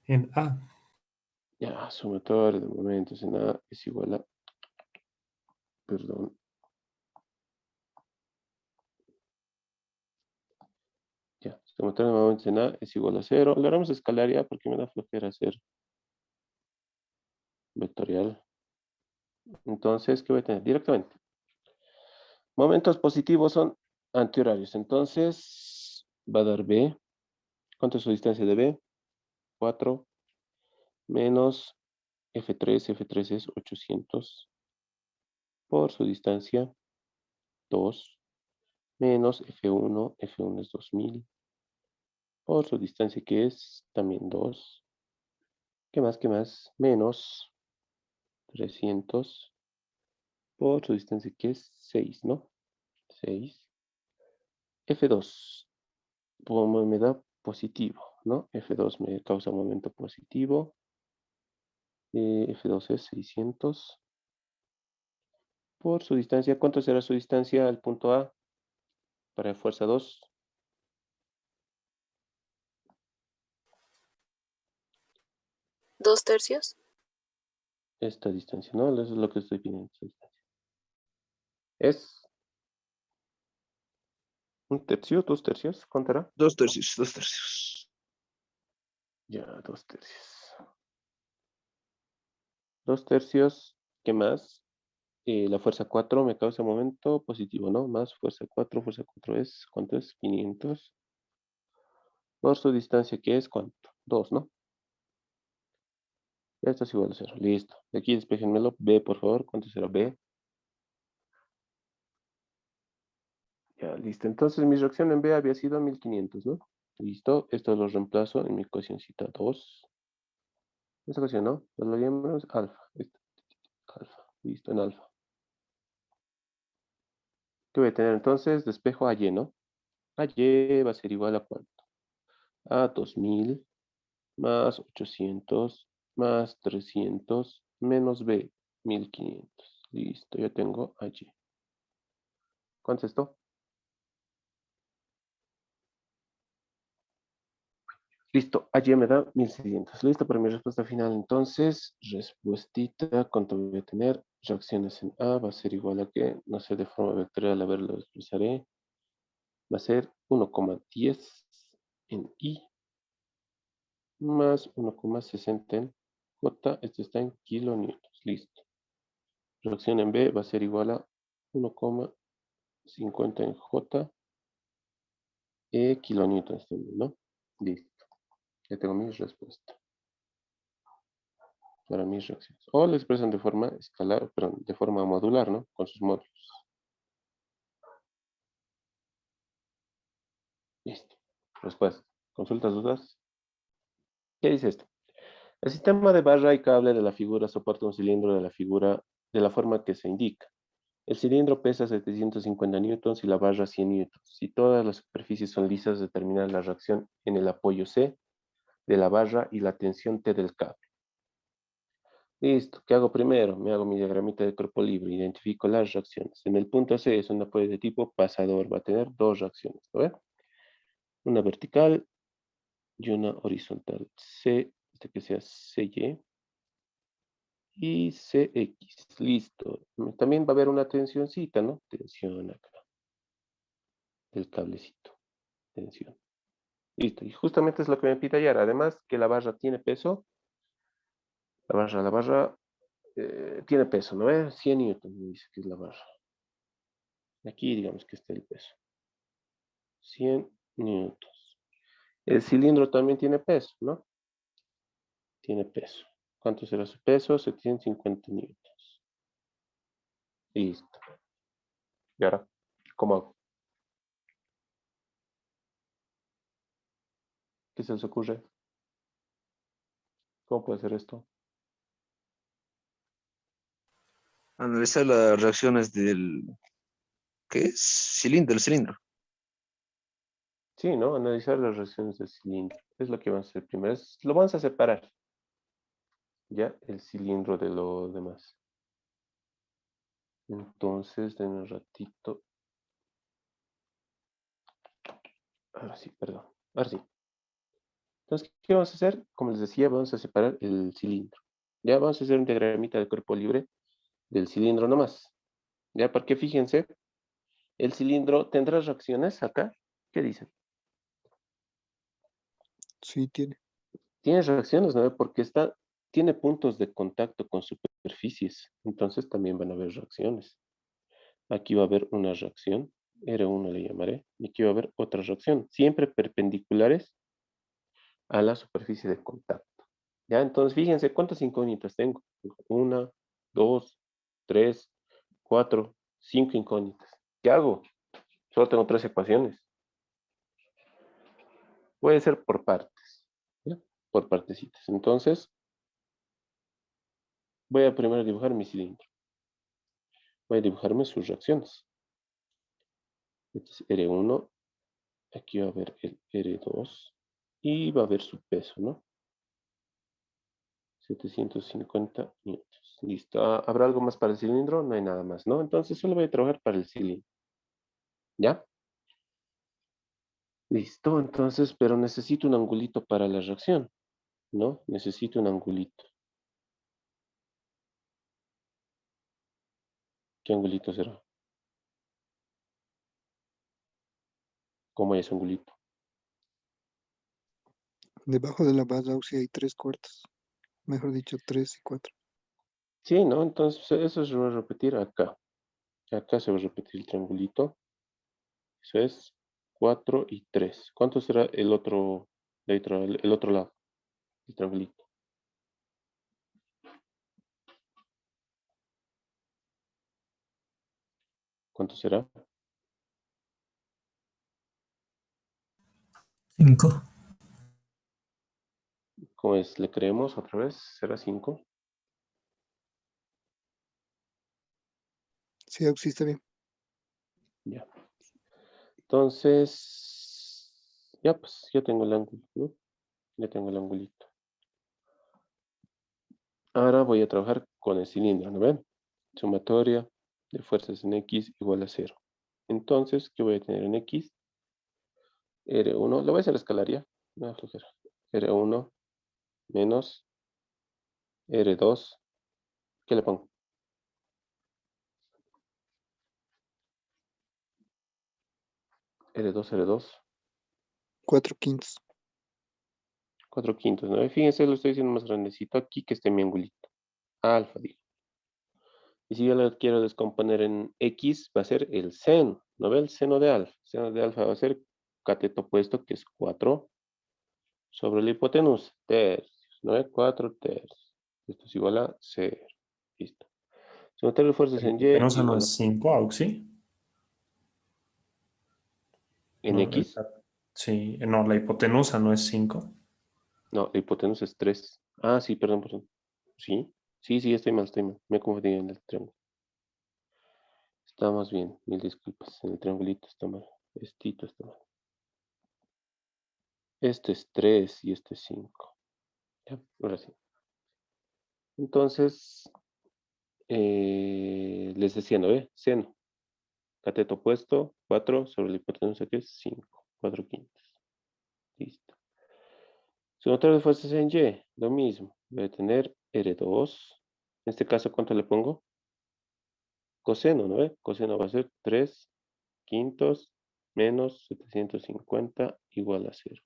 En A. Ya, sumatoria de momentos en A es igual a... Perdón. Ya, sumatoria de momentos en A es igual a 0. Lo haremos escalar ya porque me da flojera hacer vectorial. Entonces, ¿qué voy a tener? Directamente. Momentos positivos son antihorarios. Entonces, va a dar B. ¿Cuánto es su distancia de B? 4 menos F3. F3 es 800 por su distancia 2 menos F1. F1 es 2000 por su distancia que es también 2. ¿Qué más? ¿Qué más? Menos 300 por su distancia que es 6, ¿no? 6. F2 como me da positivo, ¿no? F2 me causa momento positivo. F2 es 600 por su distancia. ¿Cuánto será su distancia al punto A para fuerza 2? ¿Dos tercios? Esta distancia, ¿no? Eso es lo que estoy pidiendo. Esta distancia. Es un tercio, 2 tercios. ¿Cuánto era? 2 tercios, 2 tercios. Ya, 2 tercios. 2 tercios. ¿Qué más? La fuerza 4 me causa momento positivo, ¿no? Más fuerza 4. Fuerza 4 es, ¿cuánto es? 500. Por su distancia, ¿qué es? ¿Cuánto? 2, ¿no? Esto es igual a 0. Listo. De aquí despejenmelo. B, por favor. ¿Cuánto será B? Ya, listo. Entonces mi reacción en B había sido 1500, ¿no? Listo. Esto lo reemplazo en mi ecuacióncita 2. Esta ecuación, ¿no? Pues lo llamamos alfa. Alfa. Listo, en alfa. ¿Qué voy a tener entonces? Despejo a y, ¿no? A y va a ser igual a ¿cuánto? A 2000 más 800 más 300 menos b, 1500. Listo, ya tengo a y. ¿Cuánto es esto? Listo, allí me da 1600. Listo para mi respuesta final. Entonces, respuestita, ¿cuánto voy a tener? Reacciones en A va a ser igual a que, no sé, de forma vectorial, a ver, lo expresaré. Va a ser 1,10 en I más 1,60 en J. Esto está en kilonewtons. Listo. Reacción en B va a ser igual a 1,50 en J kilonewtons también, ¿no? Listo. Ya tengo mi respuesta para mis reacciones. O lo expresan de forma escalar, perdón, de forma modular, ¿no? Con sus módulos. Listo. Respuesta. ¿Consultas, dudas? ¿Qué dice esto? El sistema de barra y cable de la figura soporta un cilindro de la figura de la forma que se indica. El cilindro pesa 750 newtons y la barra 100 newtons. Si todas las superficies son lisas, determina la reacción en el apoyo C de la barra y la tensión T del cable. Listo, ¿qué hago primero? Me hago mi diagramita de cuerpo libre, identifico las reacciones. En el punto C es un apoyo de tipo pasador, va a tener dos reacciones, ¿no ve? Una vertical y una horizontal. C, que sea CY y CX, listo. También va a haber una tensioncita, ¿no? Tensión acá, del cablecito, tensión. Listo, y justamente es lo que me pide hallar. Además que la barra tiene peso, la barra tiene peso, ¿no ve? 100 newtons me dice que es la barra. Aquí digamos que está el peso. 100 newtons. El cilindro también tiene peso, ¿no? Tiene peso. ¿Cuánto será su peso? 750 newtons. Listo. ¿Y ahora cómo hago? ¿Qué se les ocurre? ¿Cómo puede ser esto? Analizar las reacciones del, ¿qué es? Cilindro, el cilindro. Sí, ¿no? Analizar las reacciones del cilindro. Es lo que vamos a hacer primero. Lo vamos a separar. Ya, el cilindro de lo demás. Entonces, denme un ratito. Ahora sí, perdón. Ahora sí. Entonces, ¿qué vamos a hacer? Como les decía, vamos a separar el cilindro. Ya vamos a hacer un diagramita de cuerpo libre del cilindro nomás. Ya, porque fíjense, el cilindro tendrá reacciones acá. ¿Qué dicen? Sí, tiene. Tiene reacciones, ¿no? Porque tiene puntos de contacto con superficies. Entonces también van a haber reacciones. Aquí va a haber una reacción. R1 le llamaré. Y aquí va a haber otra reacción. Siempre perpendiculares a la superficie de contacto. Ya, entonces fíjense cuántas incógnitas tengo. Una, dos, tres, cuatro, cinco incógnitas. ¿Qué hago? Solo tengo tres ecuaciones. Puede ser por partes. ¿Ya? Por partecitas. Entonces, voy a primero dibujar mi cilindro. Voy a dibujarme sus reacciones. Este es R1. Aquí va a haber el R2. Y va a haber su peso, ¿no? 750 newtons. Listo. ¿Habrá algo más para el cilindro? No hay nada más, ¿no? Entonces solo voy a trabajar para el cilindro. ¿Ya? Listo. Entonces, pero necesito un angulito para la reacción, ¿no? Necesito un angulito. ¿Qué angulito será? ¿Cómo es angulito? Debajo de la base ósea hay 3/4. Mejor dicho, 3 y 4. Sí, ¿no? Entonces eso se va a repetir acá. Acá se va a repetir el triangulito. Eso es 4 y 3. ¿Cuánto será el otro lado? El triangulito. ¿Cuánto será? 5. ¿Cómo es? ¿Le creemos otra vez? ¿Será 5? Sí, Auxi, está bien. Ya. Entonces, ya pues, ya tengo el ángulo, ¿no? Ya tengo el angulito. Ahora voy a trabajar con el cilindro, ¿no ven? Sumatoria de fuerzas en X igual a 0. Entonces, ¿qué voy a tener en X? R1, lo voy a hacer escalar ya. No, flojera. R1 menos R2. ¿Qué le pongo? R2, R2. 4/5. 4/5, ¿no? Fíjense, lo estoy haciendo más grandecito aquí que esté mi angulito. Alfa, digo. Y si yo lo quiero descomponer en X, va a ser el seno. ¿No ve? El seno de alfa. El seno de alfa va a ser cateto opuesto, que es 4 sobre la hipotenusa. Tercios. ¿No ve? 4 tercios. Esto es igual a 0. Listo. Sumatoria de fuerzas en Y ¿Hipotenusa no igual es 5, Auxi? en No, X. sí, no, la hipotenusa no es 5. No, la hipotenusa es 3. Ah, sí, perdón, perdón. Sí, sí, sí, estoy mal, estoy mal. Me confundí en el triángulo. Estamos bien, mil disculpas. En el triangulito está mal. Estito está mal. Este es 3 y este es 5. Ya, ahora sí. Entonces, les decía, ¿no ve? Seno. Cateto opuesto, 4 sobre la hipotenusa que es 5. 4/5. Listo. Sumatoria de fuerzas en Y, lo mismo. Voy a tener R2. En este caso, ¿cuánto le pongo? Coseno, ¿no ve? Coseno va a ser 3/5 menos 750 igual a 0.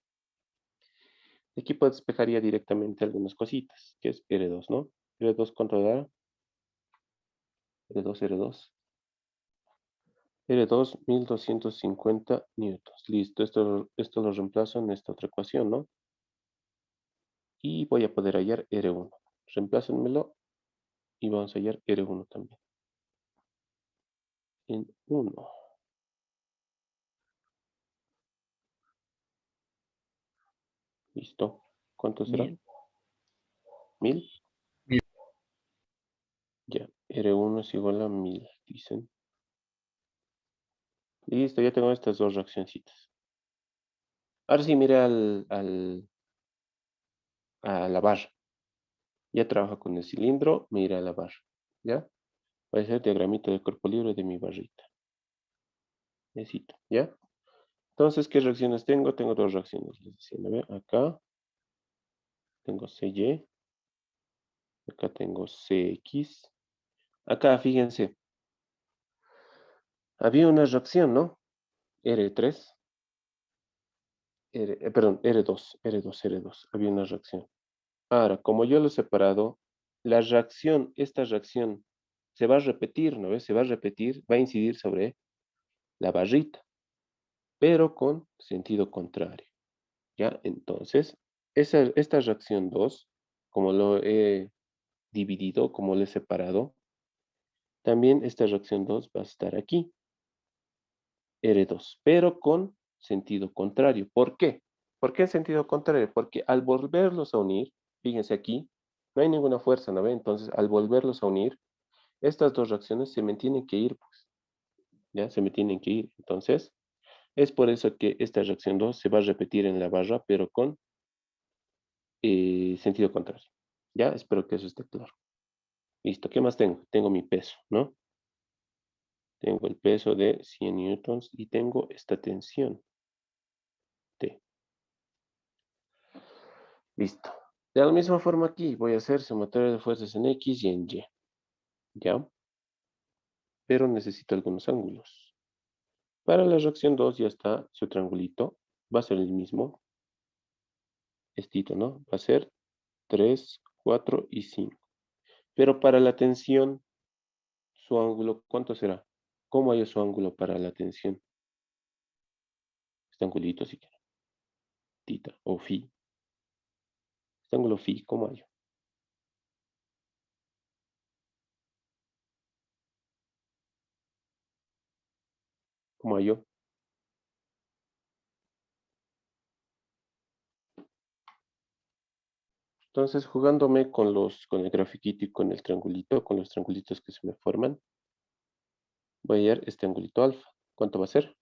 Aquí puedo despejar ya directamente algunas cositas, que es R2, ¿no? R2, ¿cuánto da? R2, R2. R2, 1250 newtons. Listo, esto lo reemplazo en esta otra ecuación, ¿no? Y voy a poder hallar R1. Reemplácenmelo y vamos a hallar R1 también. En 1. Listo. ¿Cuánto será? 1000. Ya. R1 es igual a 1000, dicen. Listo, ya tengo estas dos reaccioncitas. Ahora sí, mire a la barra. Ya trabaja con el cilindro, mira a la barra. ¿Ya? Voy a hacer diagramita de cuerpo libre de mi barrita. Necesito, ¿ya? Entonces, ¿qué reacciones tengo? Tengo dos reacciones. Les decía, ¿no ve? Acá tengo CY. Acá tengo CX. Acá, fíjense. Había una reacción, ¿no? R3. Perdón, R2. R2, R2. Había una reacción. Ahora, como yo lo he separado, esta reacción se va a repetir, ¿no ves? Se va a repetir, va a incidir sobre la barrita, pero con sentido contrario, ¿ya? Entonces, esta reacción 2, como lo he dividido, como lo he separado, también esta reacción 2 va a estar aquí, R2, pero con sentido contrario. ¿Por qué? ¿Por qué en sentido contrario? Porque al volverlos a unir, fíjense aquí, no hay ninguna fuerza, ¿no ve? Entonces, al volverlos a unir, estas dos reacciones se me tienen que ir, pues, ¿ya? Se me tienen que ir. Entonces, es por eso que esta reacción 2 se va a repetir en la barra, pero con sentido contrario. ¿Ya? Espero que eso esté claro. Listo, ¿qué más tengo? Tengo mi peso, ¿no? Tengo el peso de 100 newtons y tengo esta tensión, T. Listo. De la misma forma aquí, voy a hacer sumatoria de fuerzas en X y en Y. ¿Ya? Pero necesito algunos ángulos. Para la reacción 2 ya está su triangulito. Va a ser el mismo. Estito, ¿no? Va a ser 3, 4 y 5. Pero para la tensión, su ángulo, ¿cuánto será? ¿Cómo hay su ángulo para la tensión? Este angulito, si quiere. Tita o phi. Este ángulo phi, ¿cómo hay? ¿Cómo hay yo? Entonces, jugándome con el grafiquito y con el triangulito, con los triangulitos que se me forman, voy a hallar este angulito alfa. ¿Cuánto va a ser?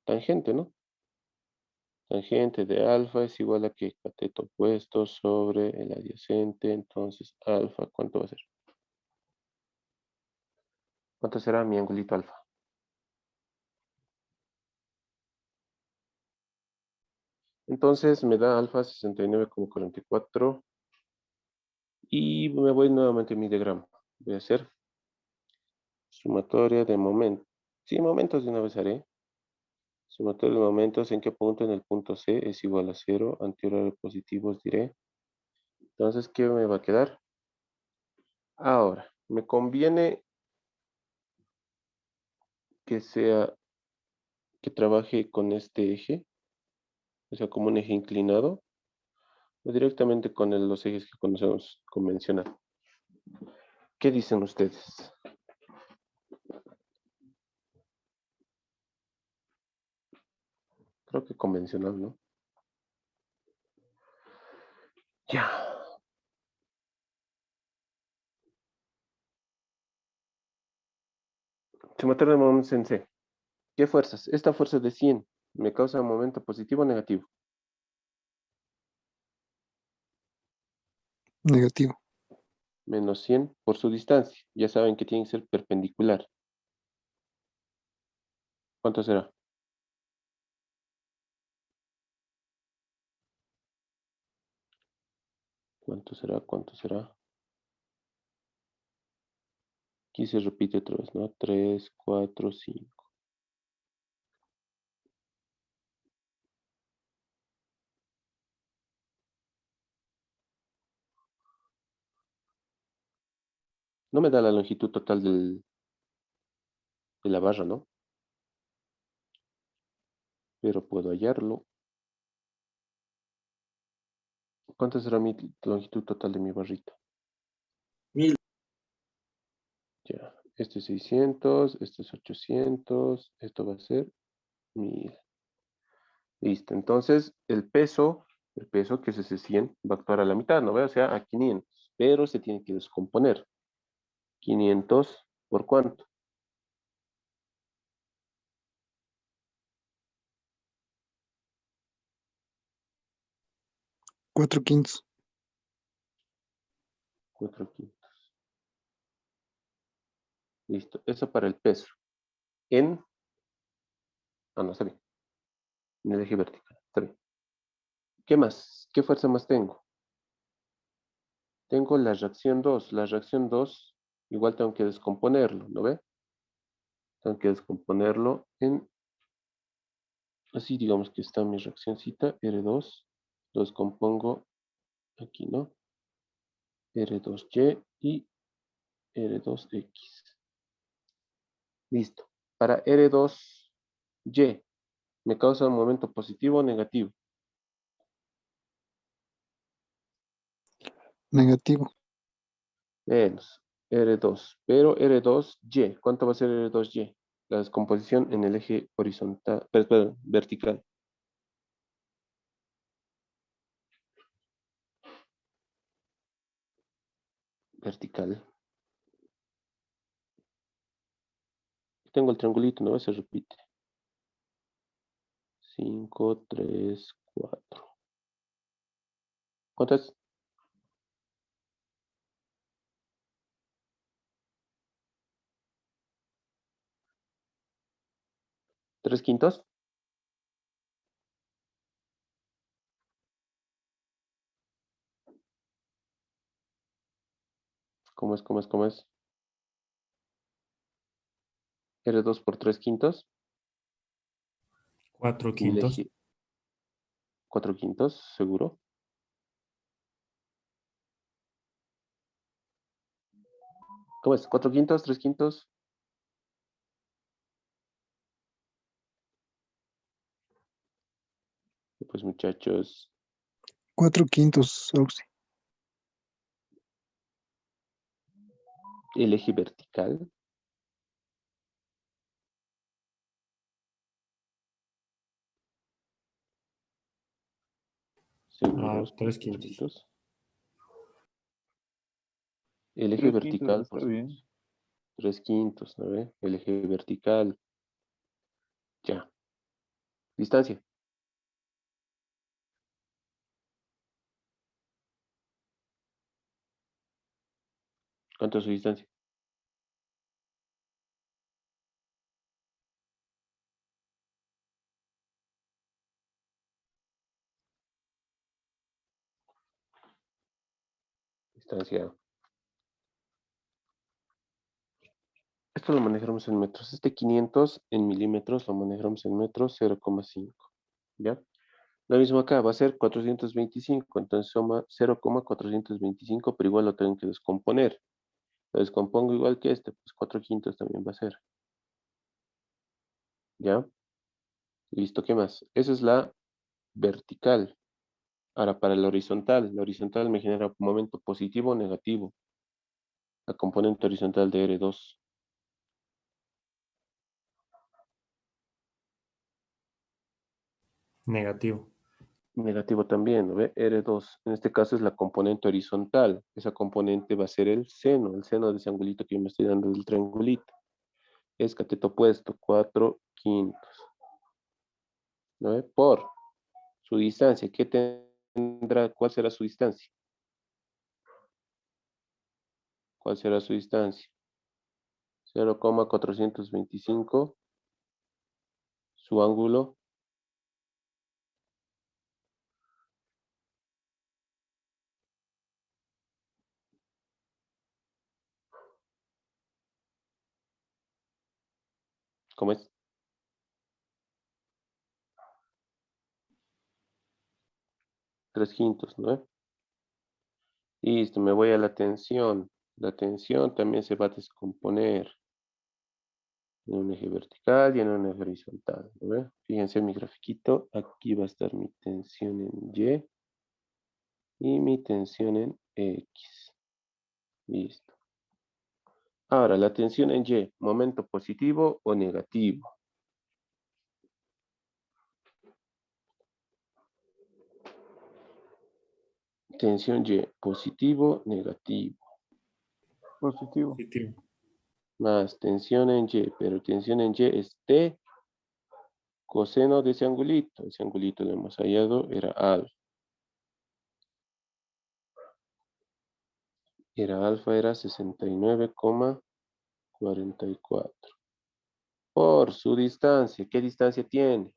Tangente, ¿no? Tangente de alfa es igual a que cateto opuesto sobre el adyacente. Entonces, alfa, ¿cuánto va a ser? ¿Cuánto será mi angulito alfa? Entonces, me da alfa 69,44. Y me voy nuevamente a mi diagrama. Voy a hacer sumatoria de momentos. Sí, momentos de una vez haré. Sumatoria de momentos, ¿en qué punto? En el punto C es igual a 0. Anterior a positivos diré. Entonces, ¿qué me va a quedar? Ahora, me conviene que que trabaje con este eje, o sea, como un eje inclinado, o directamente con los ejes que conocemos convencional. ¿Qué dicen ustedes? Creo que convencional, ¿no? Ya. Sumatoria de momentos en C. ¿Qué fuerzas? Esta fuerza de 100 me causa un momento positivo o negativo. Negativo. Menos 100 por su distancia. Ya saben que tiene que ser perpendicular. ¿Cuánto será? ¿Cuánto será? ¿Cuánto será? Aquí se repite otra vez, ¿no? 3, 4, 5. No me da la longitud total de la barra, ¿no? Pero puedo hallarlo. ¿Cuánto será mi longitud total de mi barrita? 1000. Ya. Este es 600, este es 800, esto va a ser 1000. Listo. Entonces, el peso que es ese 100, va a actuar a la mitad, ¿no ve? O sea, a 500. Pero se tiene que descomponer. 500 por cuánto? 4/5. 4 quintos. Listo. Eso para el peso. En. Ah, no, está bien. En el eje vertical. Está bien. ¿Qué más? ¿Qué fuerza más tengo? Tengo la reacción 2. La reacción 2, igual tengo que descomponerlo, ¿no ve? Tengo que descomponerlo en. Así digamos que está mi reaccióncita, R2. Lo descompongo aquí, ¿no? R2Y y R2X. Listo. Para R2Y, ¿me causa un momento positivo o negativo? Negativo. Menos R2. Pero R2Y, ¿cuánto va a ser R2Y? La descomposición en el eje horizontal, perdón, vertical. Vertical. Tengo el triangulito, ¿no? Se repite. 5, 3, 4. ¿Cuánto es? ¿3 quintos? ¿Cómo es? ¿Cómo es? ¿Cómo es? R2 por 3 quintos. 4 En el quintos. eje 4 quintos, seguro. ¿Cómo es? ¿4 quintos? ¿3 quintos? Pues muchachos, 4/5, Auxi. el eje vertical. Seguros, 3 4 quintos. quintos. El eje 3/5 vertical, está por bien. supuesto. 3/5, ¿no ve? El eje vertical. Ya. Distancia. ¿Cuánto es su distancia? Distancia. Esto lo manejamos en metros. Este 500 en milímetros lo manejamos en metros, 0,5. ¿Ya? Lo mismo acá, va a ser 425. Entonces suma 0,425, pero igual lo tengo que descomponer. Lo descompongo igual que este, pues 4/5 también va a ser. ¿Ya? Listo, ¿qué más? Esa es la vertical. Ahora, para la horizontal me genera un momento positivo o negativo. La componente horizontal de R2. Negativo. Negativo también, ¿no ve? R2. En este caso es la componente horizontal. Esa componente va a ser el seno de ese angulito que yo me estoy dando del triangulito. Es cateto opuesto, 4/5. ¿No ve? Por su distancia. ¿Qué tendrá? ¿Cuál será su distancia? ¿Cuál será su distancia? 0,425. Su ángulo. ¿Cómo es? 3/5, ¿no ve? Listo, me voy a la tensión. La tensión también se va a descomponer en un eje vertical y en un eje horizontal, ¿no ve? Fíjense en mi grafiquito, aquí va a estar mi tensión en Y mi tensión en X. Listo. Ahora, la tensión en Y, momento positivo o negativo. Tensión Y, positivo, negativo. Positivo. Positivo. Más tensión en Y, pero tensión en Y es T coseno de ese angulito. Ese angulito lo hemos hallado, era alfa. Era 69,44. Por su distancia, ¿qué distancia tiene?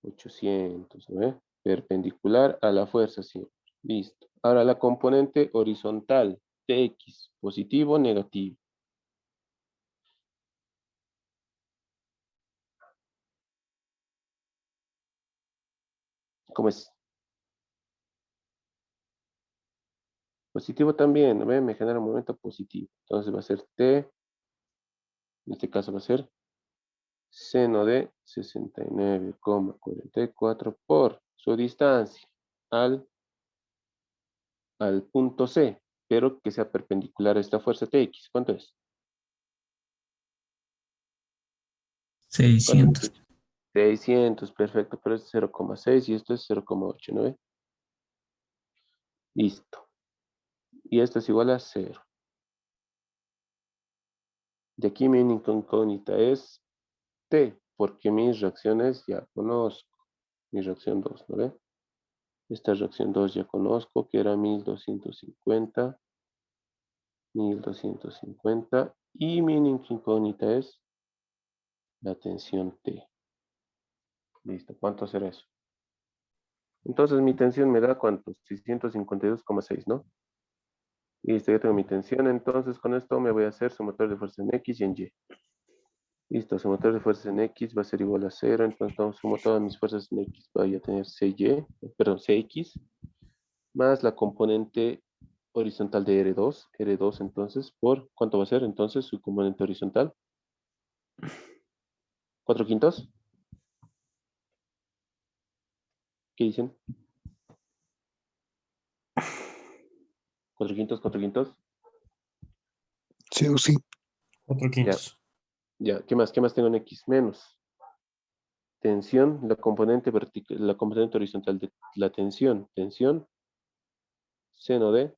800, ¿no ve? Perpendicular a la fuerza siempre. Listo. Ahora la componente horizontal, Tx, positivo o negativo. ¿Cómo es? Positivo también, ¿no ve? Me genera un momento positivo. Entonces va a ser T, en este caso va a ser seno de 69,44 por su distancia al punto C, pero que sea perpendicular a esta fuerza Tx. ¿Cuánto es? ¿Cuánto es, 600. muchachos? 600, perfecto, pero es 0,6 y esto es 0,8, ¿no ve? Listo. Y esto es igual a 0. De aquí mi incógnita es T, porque mis reacciones ya conozco. Mi reacción 2, ¿no ve? Esta reacción 2 ya conozco, que era 1250, 1250. Y mi incógnita es la tensión T. Listo, ¿cuánto será eso? Entonces mi tensión me da ¿cuánto? 652,6, ¿no? Listo, ya tengo mi tensión. Entonces con esto me voy a hacer sumatorio de fuerza en X y en Y. Listo, sumatorio de fuerzas en X va a ser igual a 0. Entonces sumo todas mis fuerzas en X. Voy a tener CX, más la componente horizontal de R2. R2 entonces, ¿por cuánto va a ser entonces su componente horizontal? 4/5. ¿Qué dicen? 4/5, 4/5. Sí o sí. 4 Ya, quintos. ya. ¿Qué más? ¿Qué más tengo en X? Menos. Tensión, la componente vertical, la componente horizontal de la tensión. Tensión, seno de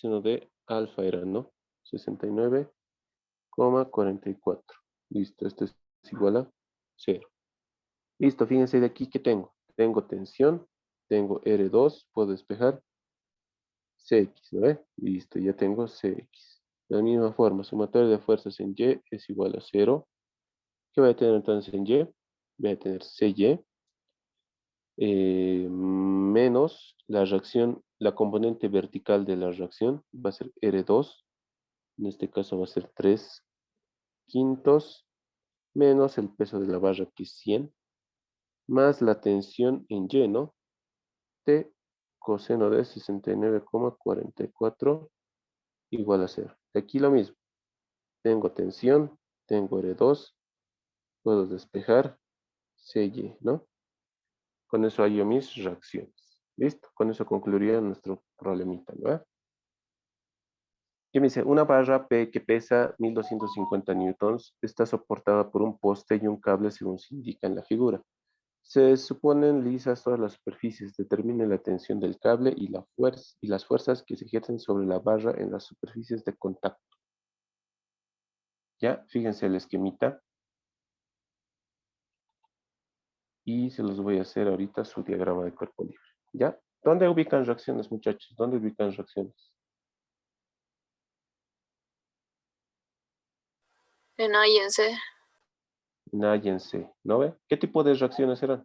seno de alfa era, ¿no? 69,44. Listo, esto es igual a 0. Listo, fíjense de aquí que tengo. Tengo tensión, tengo R2, puedo despejar Cx, ¿no ve? Listo, ya tengo Cx. De la misma forma, sumatoria de fuerzas en Y es igual a 0. ¿Qué voy a tener entonces en Y? Voy a tener Cy menos la reacción, la componente vertical de la reacción va a ser R2. En este caso va a ser 3/5 menos el peso de la barra que es 100 más la tensión en Y, ¿no? T coseno de 69,44 igual a 0. De aquí lo mismo. Tengo tensión, tengo R2, puedo despejar Cy, ¿no? Con eso hallo mis reacciones. ¿Listo? Con eso concluiría nuestro problemita, ¿no? ¿Qué me dice? Una barra P que pesa 1250 newtons está soportada por un poste y un cable según se indica en la figura. Se suponen lisas todas las superficies. Determine la tensión del cable y las fuerzas que se ejercen sobre la barra en las superficies de contacto. Ya, fíjense el esquemita. Y se los voy a hacer ahorita su diagrama de cuerpo libre. ¿Ya? ¿Dónde ubican reacciones, muchachos? ¿Dónde ubican reacciones? En A y en C. En A y en C, ¿no ve? ¿Qué tipo de reacciones serán?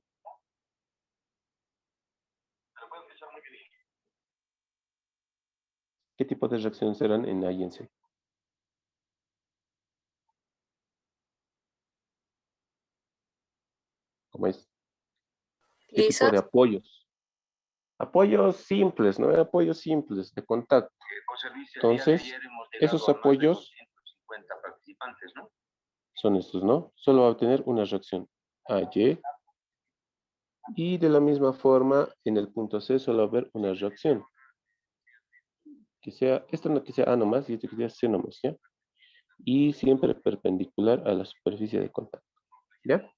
¿Qué tipo de reacciones serán en A y en C? ¿Cómo es? ¿Qué tipo de Lisas. apoyos? Apoyos simples, ¿no? Apoyos simples de contacto. Entonces, esos apoyos son estos, ¿no? Solo va a obtener una reacción AY. Y de la misma forma, en el punto C solo va a haber una reacción. Que sea, esta no que sea A nomás y esta que sea C nomás, ¿ya? Y siempre perpendicular a la superficie de contacto, ¿ya?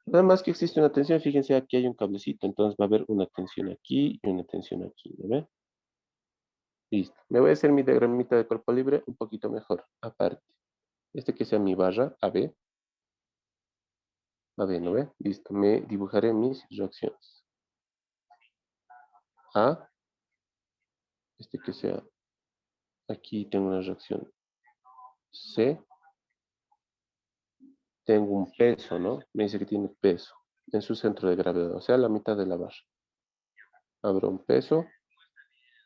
Nada más que existe una tensión, fíjense aquí hay un cablecito, entonces va a haber una tensión aquí y una tensión aquí, ¿no ven? Listo. Me voy a hacer mi diagramita de cuerpo libre un poquito mejor, aparte. Este que sea mi barra, AB. AB, ¿no ve? Listo. Me dibujaré mis reacciones. A. Este que sea, aquí tengo una reacción C. Tengo un peso, ¿no? Me dice que tiene peso en su centro de gravedad, o sea, la mitad de la barra. Abro un peso.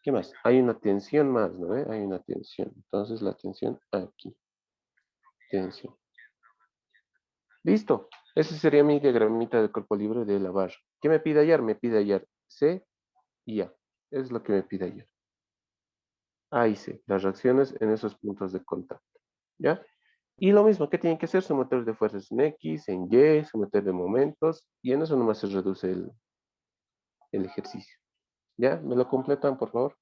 ¿Qué más? Hay una tensión más, ¿no ve? Hay una tensión. Entonces la tensión aquí. Tensión. Listo. Ese sería mi diagramita de cuerpo libre de la barra. ¿Qué me pide hallar? Me pide hallar C y A. Es lo que me pide hallar. A y C. Las reacciones en esos puntos de contacto. ¿Ya? Y lo mismo, ¿qué tienen que hacer? Someter de fuerzas en X, en Y, someter de momentos. Y en eso nomás se reduce el ejercicio. ¿Ya? ¿Me lo completan, por favor?